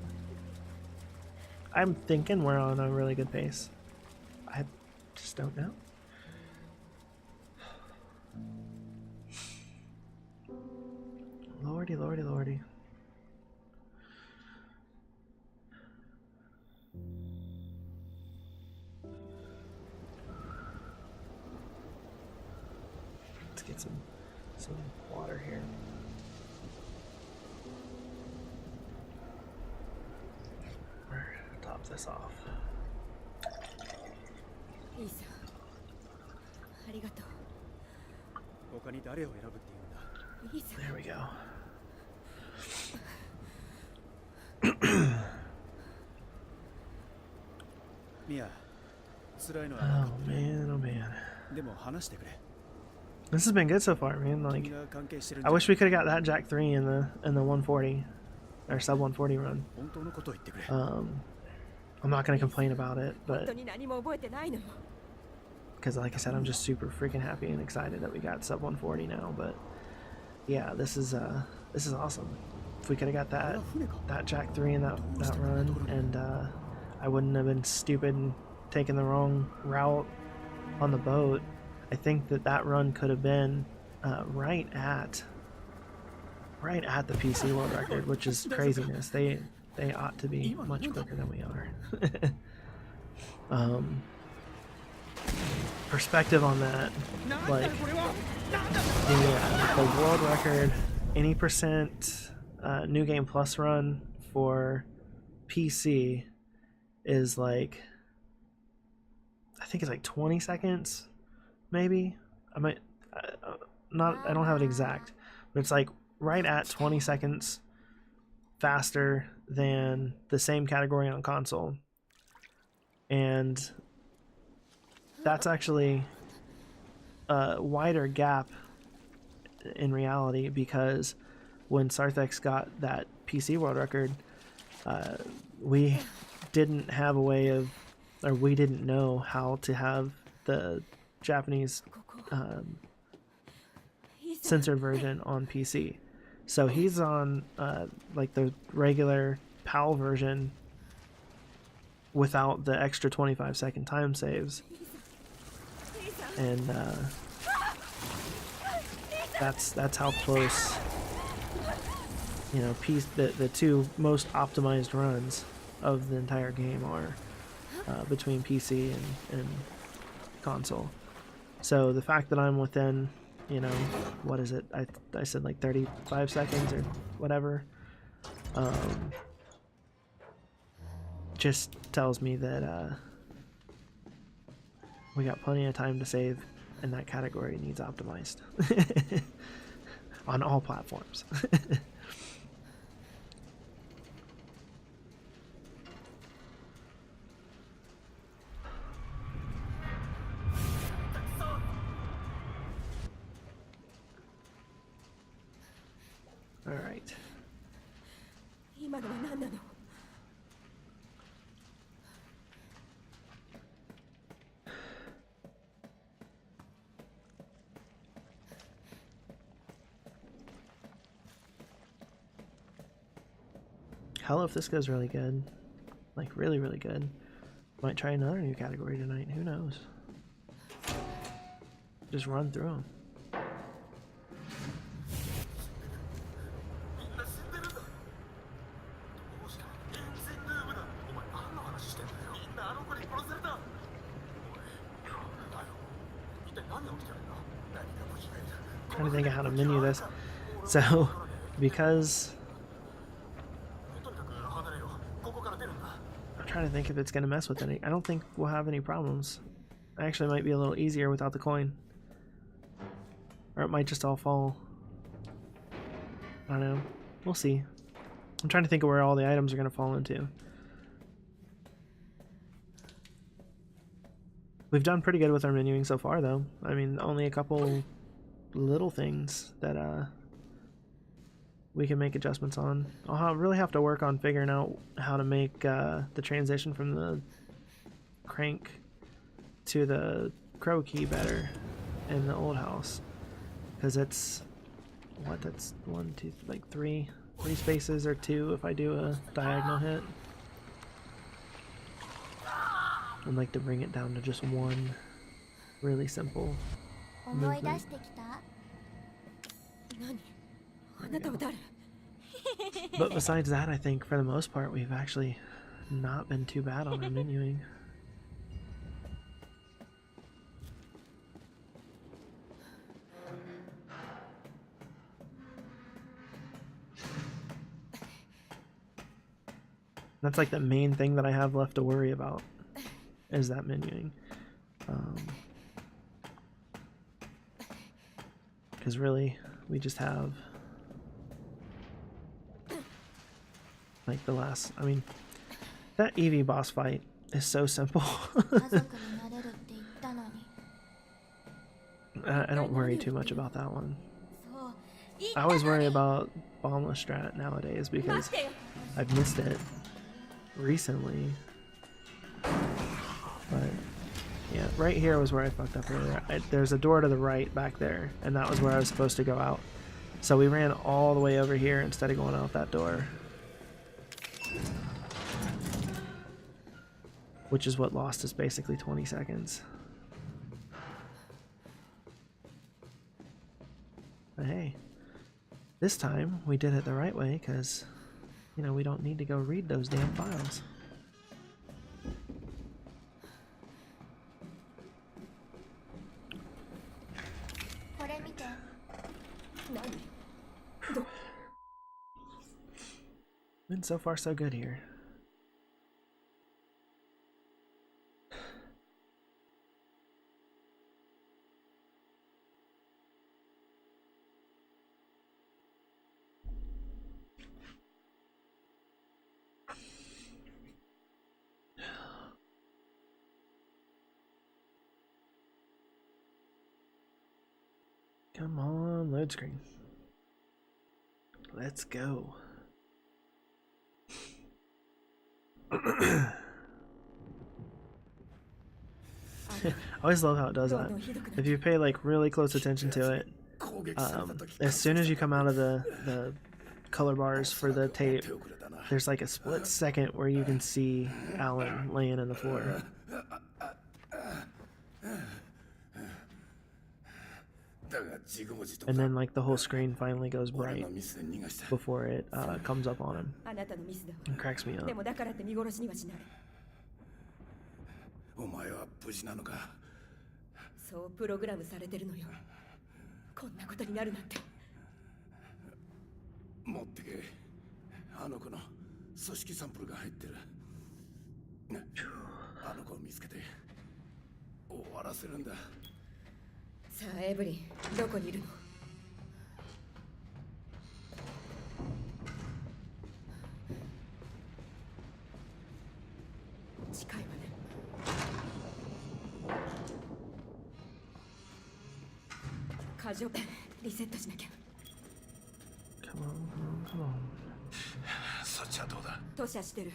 I'm thinking we're on a really good pace. I just don't know. Lordy, lordy, lordy. Let's get some water here. Top this off. There we go. Oh man, oh man. This has been good so far, man. Like, I wish we could have got that Jack 3 in the 140 or sub 140 run. I'm not gonna complain about it, but because like I said, I'm just super freaking happy and excited that we got sub 140 now. But yeah, this is awesome. If we could have got that Jack 3 in that run, and I wouldn't have been stupid and taken the wrong route on the boat, I think that run could have been right at the PC world record, which is craziness. They ought to be much quicker than we are. Perspective on that, like the world record, any percent New Game Plus run for PC is like, I think it's like 20 seconds, maybe. I don't have it exact, but it's like right at 20 seconds faster than the same category on console. And that's actually a wider gap in reality, because when Sarthex got that PC world record, we didn't have a way of, or we didn't know how to have the Japanese censored version on PC. So he's on like the regular PAL version without the extra 25-second time saves, and that's how close, you know, the two most optimized runs of the entire game are between PC and console. So the fact that I'm within, you know, what is it? I said like 35 seconds or whatever. Just tells me that we got plenty of time to save, and that category needs optimized on all platforms. All right. Hell, if this goes really good, like really, really good, might try another new category tonight. Who knows? Just run through them. trying to think of how to menu this. So, because I'm trying to think if it's going to mess with any. I don't think we'll have any problems. Actually, it might be a little easier without the coin. Or it might just all fall. I don't know. We'll see. I'm trying to think of where all the items are going to fall into. We've done pretty good with our menuing so far, though. I mean, only a couple little things that we can make adjustments on. I'll really have to work on figuring out how to make the transition from the crank to the crow key better in the old house, because it's that's 1, 2, like three spaces, or 2 if I do a diagonal hit. I'd like to bring it down to just 1 really simple movement. But besides that, I think for the most part we've actually not been too bad on our menuing. That's like the main thing that I have left to worry about, is that menuing. Because really, we just have like the last, I mean, that Eevee boss fight is so simple. I don't worry too much about that one. I always worry about Bombless Strat nowadays because I've missed it recently. But yeah, right here was where I fucked up earlier. There's a door to the right back there, and that was where I was supposed to go out. So we ran all the way over here instead of going out that door, which is what lost us basically 20 seconds. But hey, this time we did it the right way, because, you know, we don't need to go read those damn files. Been so far so good here. Come on, load screen. Let's go. I always love how it does that. If you pay like really close attention to it, as soon as you come out of the color bars for the tape, there's like a split second where you can see Alan laying in the floor. And then like the whole screen finally goes bright before it comes up on him. It cracks me up.
お前は無事なのか。
そうプログラムされてるのよ。こんなことになるなんて。
持ってけ。あの子の組織サンプルが入ってる。あの子を見つけて終わらせるんだ。
さあエブリン、どこにいるの？近いわね。過剰リセットしなきゃ。
Come on, come on.
そっちはどうだ？
吐射してる。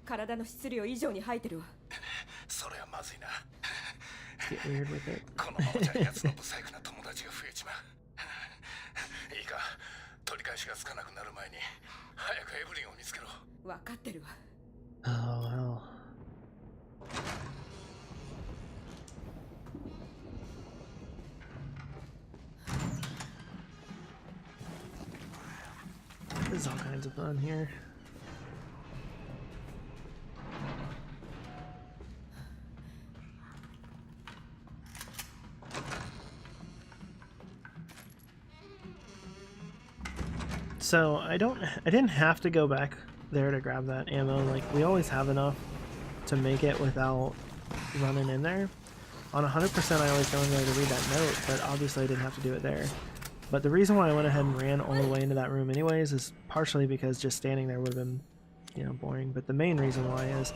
体の質量以上に吐いてるわ。
それはまずいな。
Get weird with it.
このままじゃ奴の不細工な友達が増えちまう。いいか、取り返しがつかなくなる前に早くエブリンを見つけろ。
分かってるわ。
Oh hell. This is all kinds of fun here. So I didn't have to go back there to grab that ammo. Like, we always have enough to make it without running in there. On 100% I always go in there to read that note, but obviously I didn't have to do it there. But the reason why I went ahead and ran all the way into that room anyways is partially because just standing there would have been, you know, boring. But the main reason why is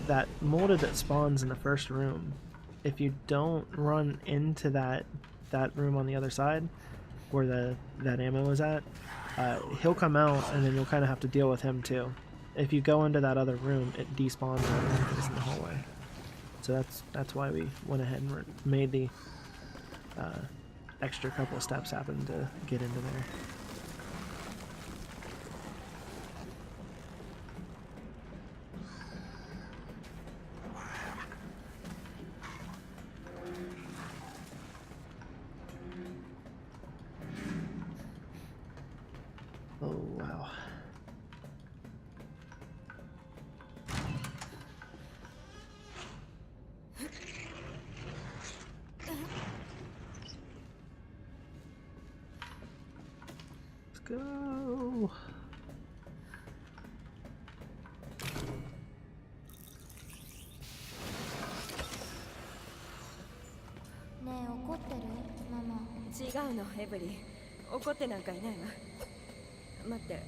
that molded that spawns in the first room, if you don't run into that room on the other side where that ammo is at, he'll come out and then you'll kind of have to deal with him too. If you go into that other room, it despawns wherever it is in the hallway. So that's why we went ahead and made the extra couple of steps happen to get into there. Oh, wow. Let's go.
違うの、エブリン。怒ってなんかいないわ。待って、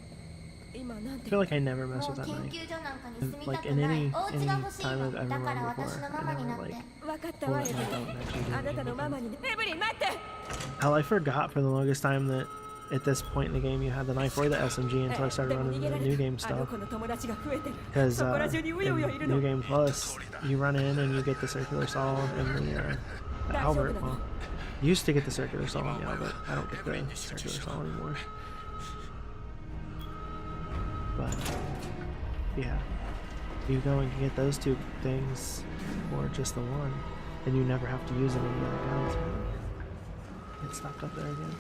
今なんて。
I feel like I never mess with that knife. Like in any time I've ever run before, I never like
わかった
pull
わ、
that
エブ
knife
リ
out and actually
ン。
do
あなたの
anything
マ
with
マ
it.
にね。エブリン、待って。
Hell, I forgot for the longest time that at this point in the game you had the knife or the SMG until I started running the new game stuff. Because new game plus, you run in and you get the circular saw and the Albert. Well, used to get the circular saw on the Albert. I don't get the circular saw anymore. But yeah, you go and get those two things, or just the one, and you never have to use any of the other guns. Get stopped up there again.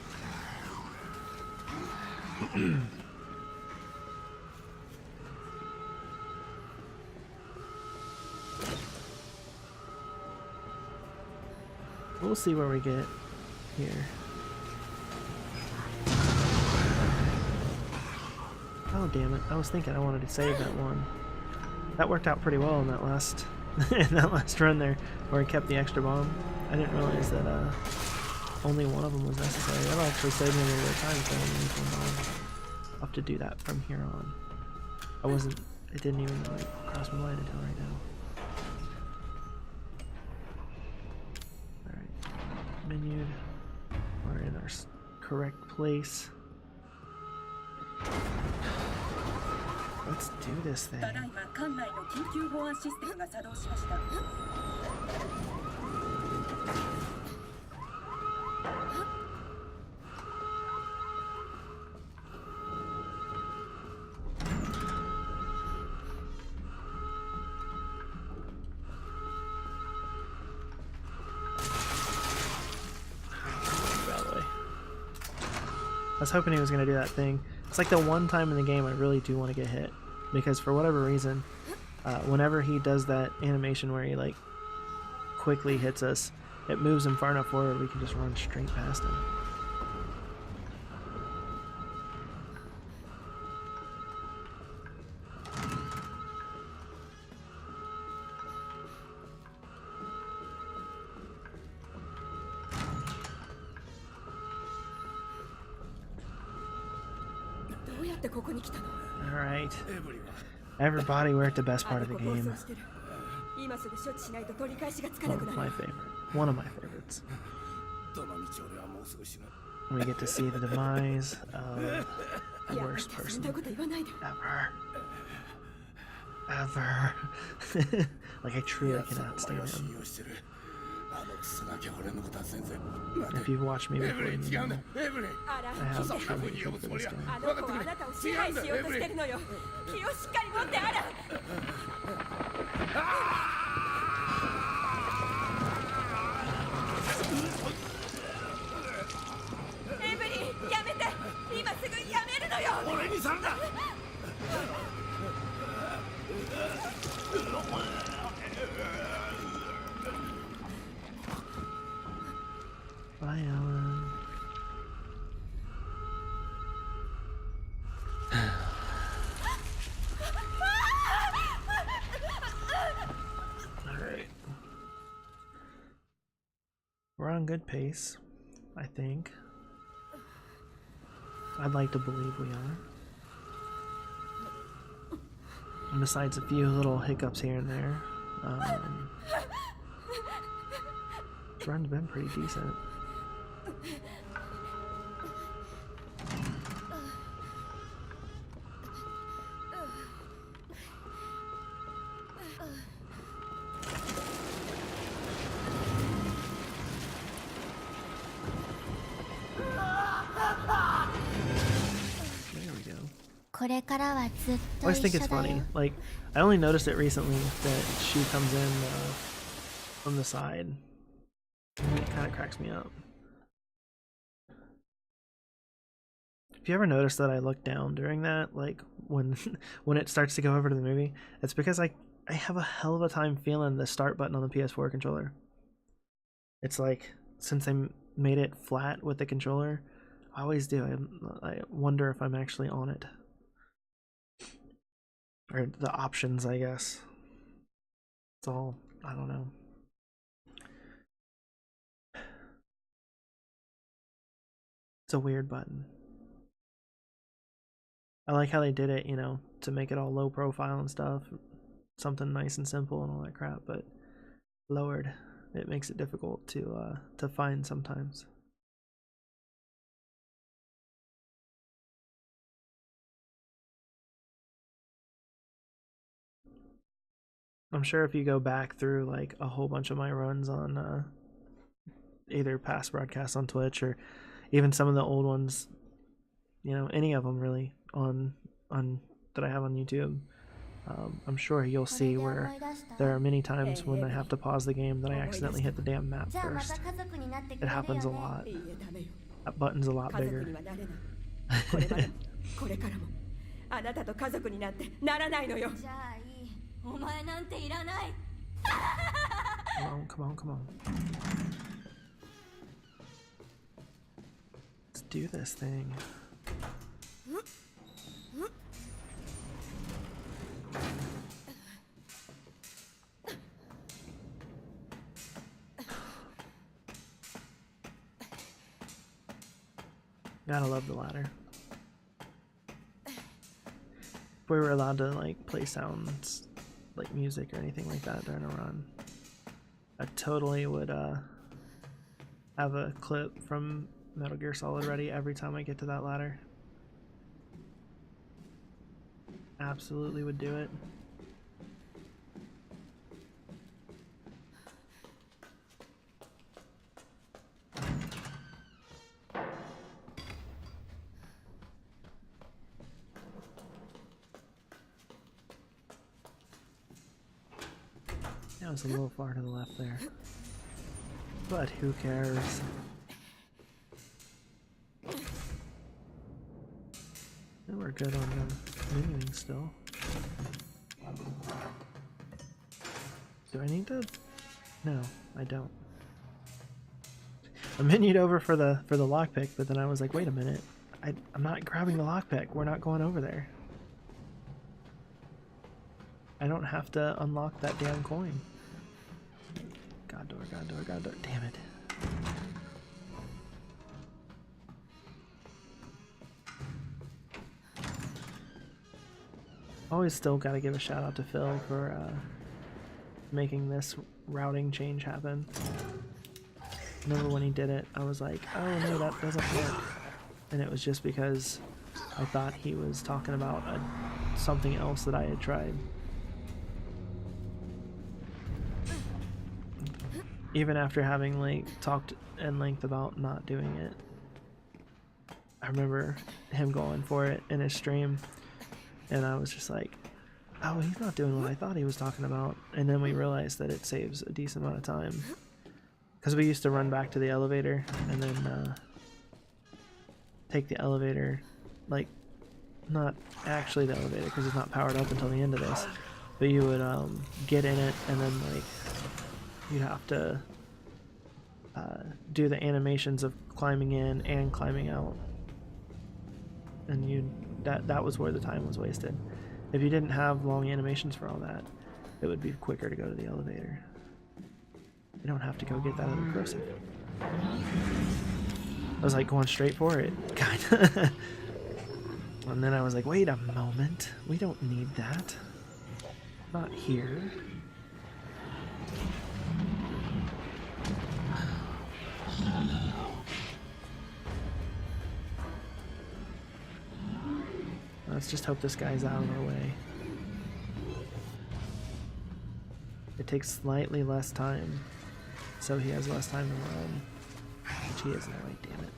We'll see where we get here. Oh damn it! I was thinking I wanted to save that one. That worked out pretty well in that last run there, where I kept the extra bomb. I didn't realize that only one of them was necessary. That'll actually save me a little bit of time if I only use one bomb. I'll have to do that from here on. It didn't even like cross my mind until right now. Alright, menued. We're in our correct place. Let's do this thing. I was hoping he was going to do that thing. It's like the one time in the game I really do want to get hit. Because for whatever reason, whenever he does that animation where he like quickly hits us, it moves him far enough forward we can just run straight past him. Alright. Everybody, we're at the best part of the game. My favorite. One of my favorites. We get to see the demise of the worst person ever. Like, I truly cannot stand him. If you've watched me before, you know I have trouble with this guy. Bye, Alan. We're on good pace, I think. I'd like to believe we are. And besides a few little hiccups here and there, this run's been pretty decent. I always think it's funny. Like, I only noticed it recently that she comes in from the side. And it kind of cracks me up. If you ever notice that I look down during that, like when when it starts to go over to the movie, it's because I have a hell of a time feeling the start button on the PS4 controller. It's like, since I made it flat with the controller, I always do. I wonder if I'm actually on it. Or the options, I guess. It's all, I don't know. It's a weird button. I like how they did it, you know, to make it all low profile and stuff. Something nice and simple and all that crap, but lowered, it makes it difficult to find sometimes. I'm sure if you go back through like a whole bunch of my runs on either past broadcasts on Twitch or even some of the old ones, you know, any of them really on that I have on YouTube, I'm sure you'll see where there are many times when I have to pause the game that I accidentally hit the damn map first. It happens a lot. That button's a lot bigger. Come on, come on, come on. Let's do this thing. Gotta love the ladder. If we were allowed to like play sounds like music or anything like that during a run, I totally would have a clip from Metal Gear Solid ready every time I get to that ladder. Absolutely would do it. That was a little far to the left there. But who cares? And we're good on the menuing still. Do I need to? No, I don't. I menued over for the lockpick, but then I was like, wait a minute. I'm not grabbing the lockpick. We're not going over there. I don't have to unlock that damn coin. God door, God door, God door. Damn it. Always still gotta give a shout out to Phil for making this routing change happen. Remember when he did it, I was like, oh no, that doesn't work. And it was just because I thought he was talking about something else that I had tried. Even after having like talked at length about not doing it, I remember him going for it in his stream, and I was just like, oh, he's not doing what I thought he was talking about. And then we realized that it saves a decent amount of time, because we used to run back to the elevator and then take the elevator, like, not actually the elevator because it's not powered up until the end of this, but you would get in it and then like you'd have to do the animations of climbing in and climbing out, and that was where the time was wasted. If you didn't have long animations for all that, it would be quicker to go to the elevator. You don't have to go get that other corrosive. I was like going straight for it, kinda. And then I was like, wait a moment, we don't need that. Not here. Let's just hope this guy's out of our way. It takes slightly less time, so he has less time to run. Which he is in the way, damn it.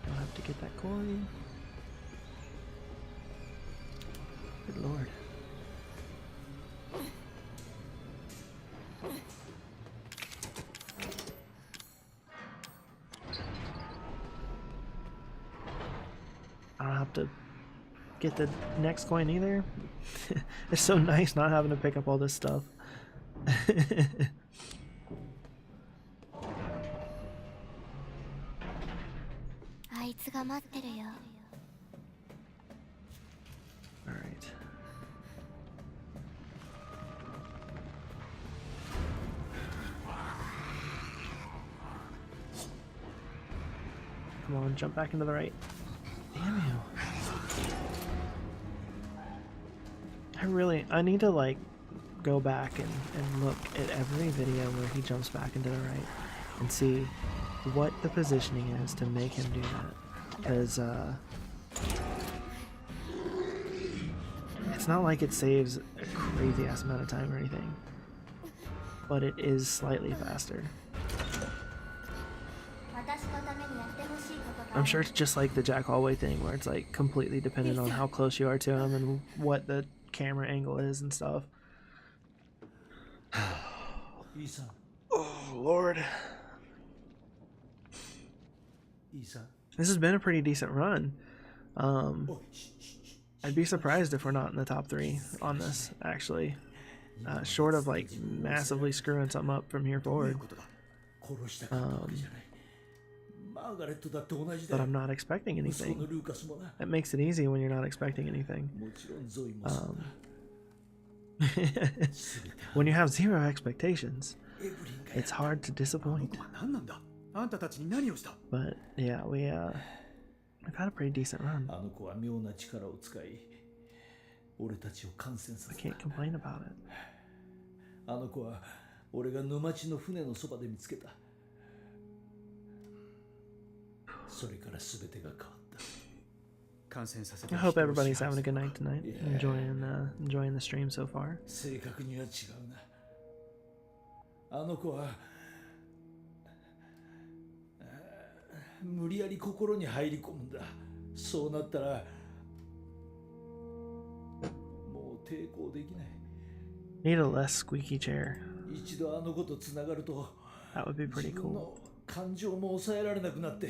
Don't have to get that coin. Good lord. I don't have to get the next coin either. It's so nice not having to pick up all this stuff. Alright. Come on, jump back into the right. Damn you. I need to like go back and look at every video where he jumps back into the right and see what the positioning is to make him do that. Because it's not like it saves a crazy ass amount of time or anything, but it is slightly faster. I'm sure it's just like the Jack Hallway thing where it's like completely dependent on how close you are to him and what the camera angle is and stuff. Oh Lord. This has been a pretty decent run. I'd be surprised if we're not in the top 3 on this, actually. Short of like massively screwing something up from here forward. But I'm not expecting anything. It makes it easy when you're not expecting anything. When you have 0 expectations, it's hard to disappoint. But yeah, we've had a pretty decent run. I can't complain about it. I hope everybody's having a good night tonight. Enjoying the stream so far.
無理やり心に入り込むんだ。そうなったらもう抵抗できない。
Need a less squeaky chair.
一度あの子とつながると
That would be pretty cool.
感情も抑えられなくなって、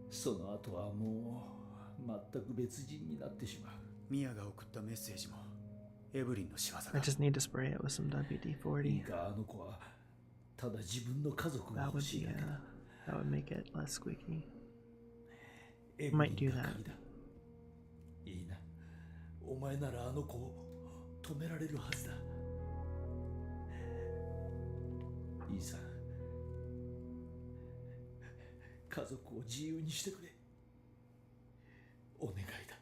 その後はもう全く別人になってしまう。
ミアが送ったメッセージもエブリンの仕業だ。
I just need to spray it with some WD-40.
いいか、あの子はただ自分の家族が欲しいだけだ。
That would make it less squeaky. Might do that.
いいな。お前ならあの子を止められるはずだ。いいさ。家族を自由にしてくれ。お願いだ。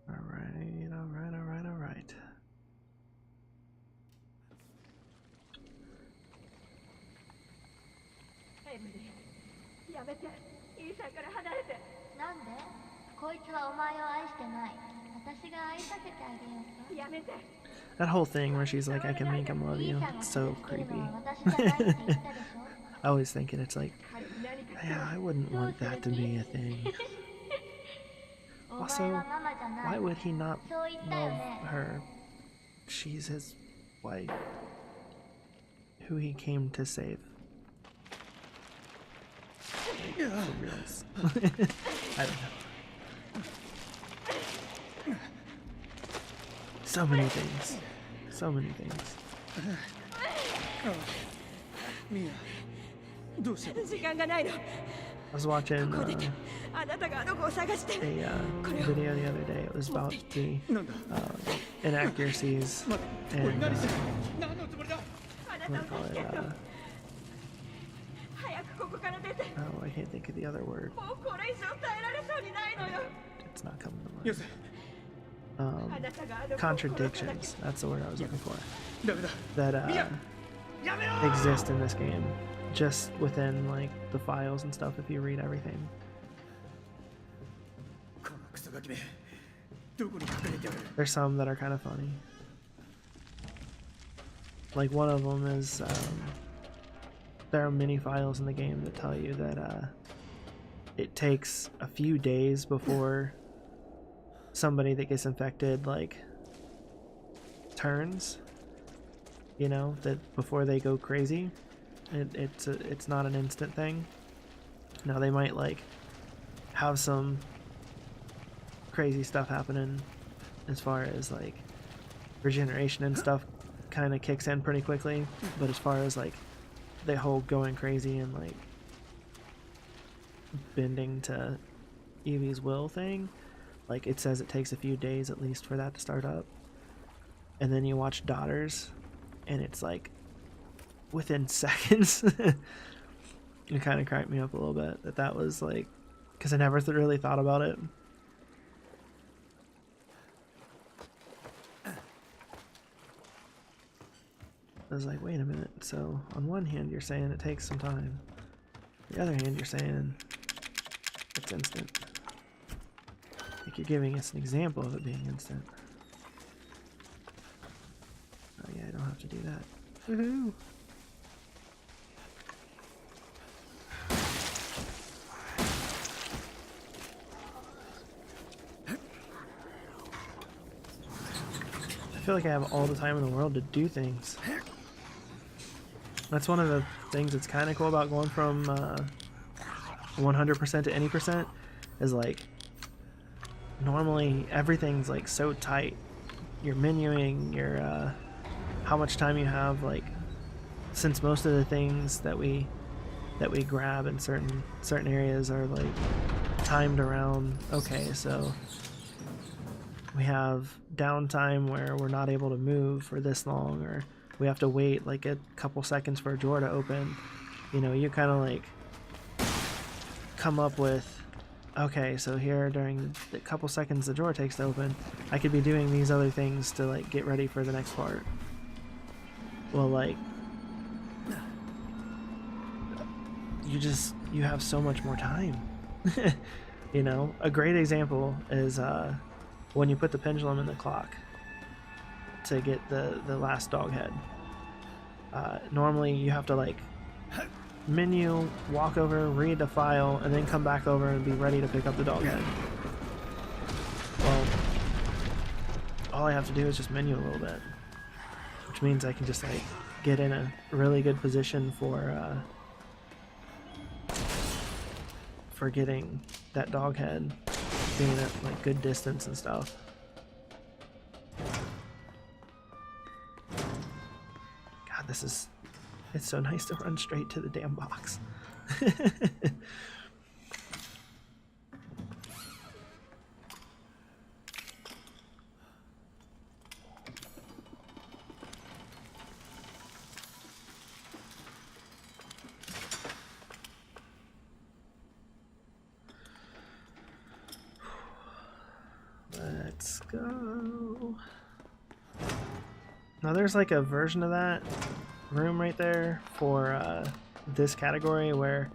Alright, alright, alright, alright.
Emily, やめて。イーサンから離れて。
なんで？こいつはお前を愛してない。私が愛させてあげようか。
やめて。
That whole thing where she's like, I can make him love you. It's so creepy. I always thinking it's like, yeah, I wouldn't want that to be a thing. Also, why would he not love her? She's his wife, who he came to save. For reals. I don't know. So many things. So many things.
ミア、どうした？
時間がないの。
I was watching
ここであなたがあの子を探して
a
これを
video the other day. It was about the inaccuracies and
あな
what
た
do you call
を助け
it?
るの早くここから出て
Oh, I can't think of the other word.
もうこれ以上耐えられそうにないのよ
It's not coming to
よ
mind.
せ
あなたがあの子を殺さなきゃ
Contradictions. That's the word I was looking for.
ダメだ
That
やめろ
exist in this game, just within like the files and stuff. If you read everything.
このクソガキめどこに隠れてやる
There's some that are kind of funny. Like one of them is there are many files in the game that tell you that it takes a few days before somebody that gets infected like turns. You know, that before they go crazy, it's not an instant thing. Now they might like have some crazy stuff happening as far as like regeneration and stuff kind of kicks in pretty quickly, but as far as like the whole going crazy and like bending to Evie's will thing, like it says it takes a few days at least for that to start up. And then you watch Daughters and it's like within seconds. It kind of cracked me up a little bit that was like, because I never really thought about it. I was like, wait a minute, so on one hand you're saying it takes some time, on the other hand you're saying it's instant. Like you're giving us an example of it being instant. Oh yeah, I don't have to do that. Woohoo! I feel like I have all the time in the world to do things. That's one of the things that's kind of cool about going from 100% to any percent, is like normally everything's like so tight. Your menuing, your how much time you have, like since most of the things that we grab in certain areas are like timed around, okay, so we have downtime where we're not able to move for this long, or we have to wait like a couple seconds for a drawer to open. You know, you kind of like come up with, okay, so here during the couple seconds the drawer takes to open, I could be doing these other things to like get ready for the next part. Well, like you have so much more time. You know, a great example is when you put the pendulum in the clock to get the last dog head. Normally you have to like menu, walk over, read the file, and then come back over and be ready to pick up the dog head. Well, all I have to do is just menu a little bit, which means I can just like get in a really good position for getting that dog head, being at like good distance and stuff. God, it's so nice to run straight to the damn box. Let's go. Now there's like a version of that room right there for this category where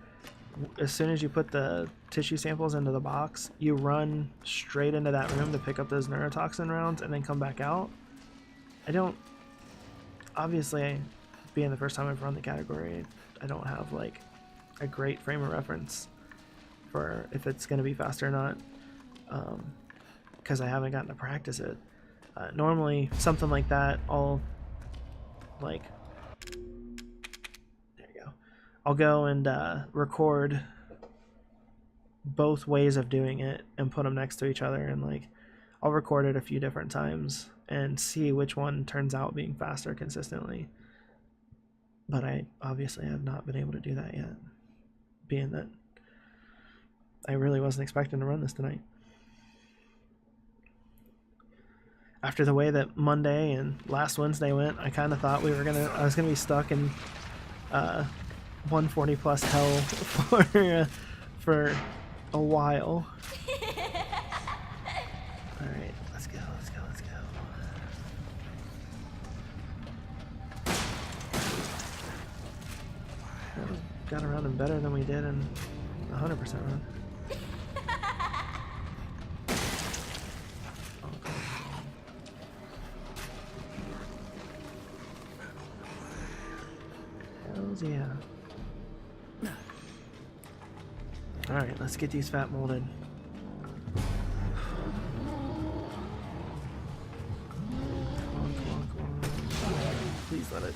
as soon as you put the tissue samples into the box, you run straight into that room to pick up those neurotoxin rounds and then come back out. Obviously, being the first time I've run the category, I don't have like a great frame of reference for if it's going to be fast or not, because I haven't gotten to practice it. Normally something like that, I'll go and record both ways of doing it and put them next to each other, and like I'll record it a few different times and see which one turns out being faster consistently. But I obviously have not been able to do that yet, being that I really wasn't expecting to run this tonight. After the way that Monday and last Wednesday went, I kind of thought I was gonna be stuck in 140 plus hell for a while. All right, let's go. Got around him better than we did in 100% run. Hells yeah. Alright, let's get these fat molded. Come on. Please let it.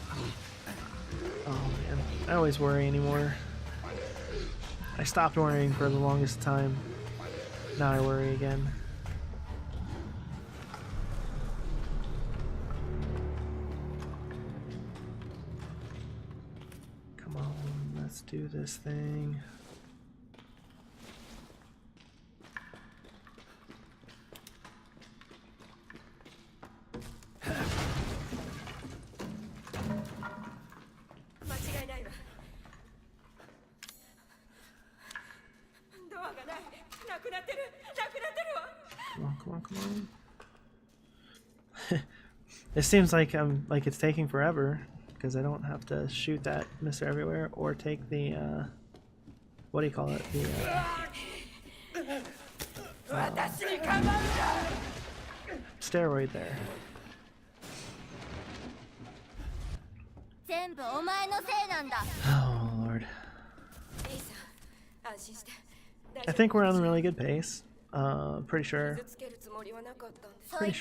Oh man, I always worry anymore. I stopped worrying for the longest time. Now I worry again. Come on, let's do this thing. Come on. It seems like it's taking forever because I don't have to shoot that Mr. Everywhere or take the what do you call it? The steroid there. Oh Lord. I think we're on a really good pace. Pretty sure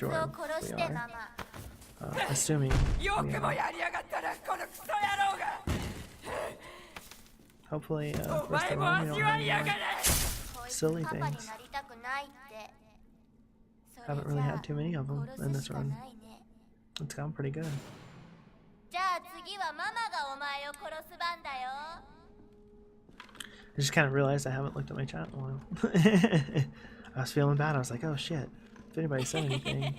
we are. Assuming we are. Hopefully, rest of all, we don't have any more silly things. Haven't really had too many of them in this run. It's gone pretty good. I just kind of realized I haven't looked at my chat in a while. I was feeling bad. I was like, oh shit. If anybody said anything.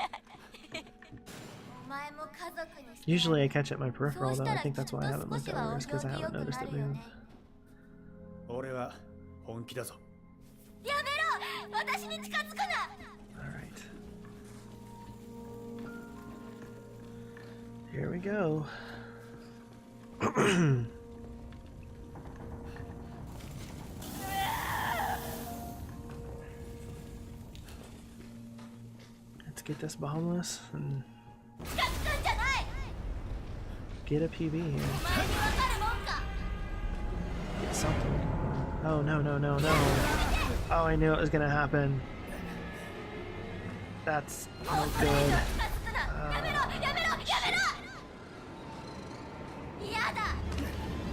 Usually I catch it my peripheral though. I think that's why I haven't looked over is because I haven't noticed it move. Alright. Here we go. Let's get this bombless and get a PB here. Get something. Oh no. Oh, I knew it was gonna happen. That's no good.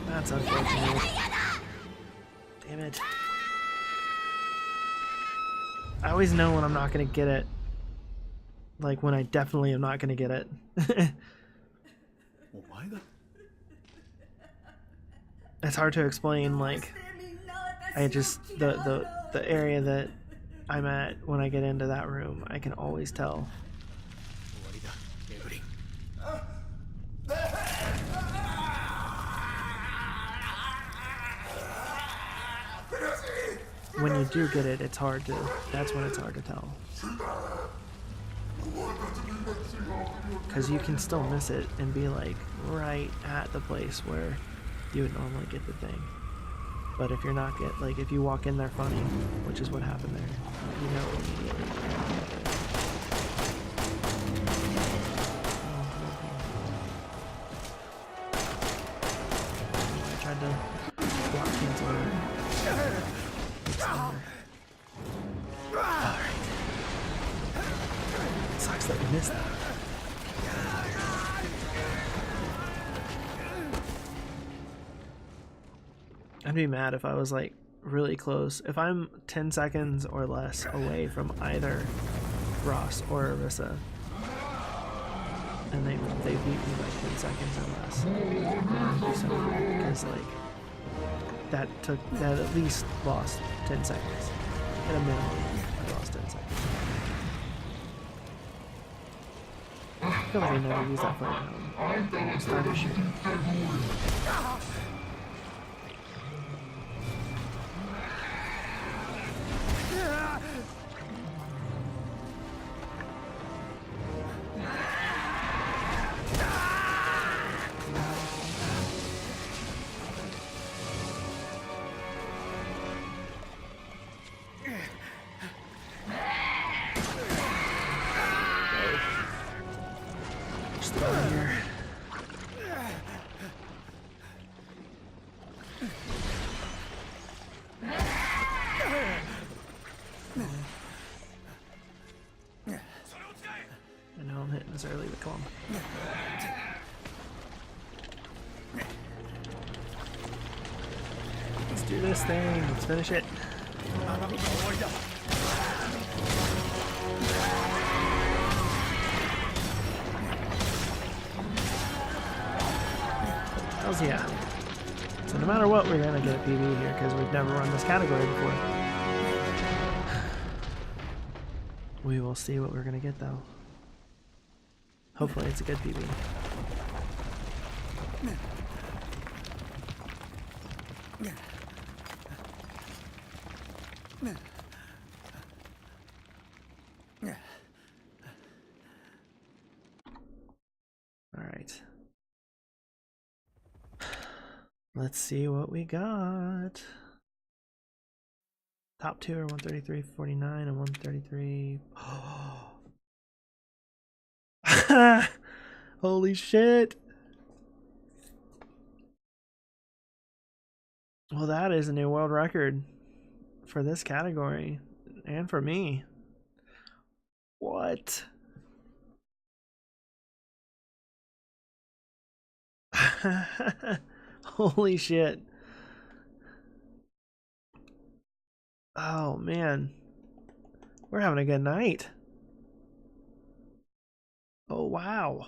That's unfortunate. Damn it. I always know when I'm not gonna get it. Like when I definitely am not gonna get it. It's hard to explain, like I just the area that I'm at when I get into that room, I can always tell. When you do get it, it's hard to, that's when it's hard to tell. Because you can still miss it and be like right at the place where you would normally get the thing. But if you're not like if you walk in there funny, which is what happened there, you know immediately. I tried to block cancel it. Alright. Sucks that we missed that. I'd be mad if I was like really close. If I'm 10 seconds or less away from either Ross or Arissa, and they beat me by 10 seconds or less, because like that at least lost 10 seconds. At a minimum, I lost 10 seconds. I feel like I never use that fire down. Start a shooter. Just throw it here. I know I'm hitting this early, but come on. Let's do this thing. Let's finish it. Hells yeah. So no matter what, we're gonna get a PB here because we've never run this category before. We will see what we're gonna get though. Hopefully it's a good PB. Alright. Let's see what we got. Top two are 133.49 and 133. Holy shit. Well, that is a new world record for this category and for me. What? Holy shit. Oh man. We're having a good night. Oh wow.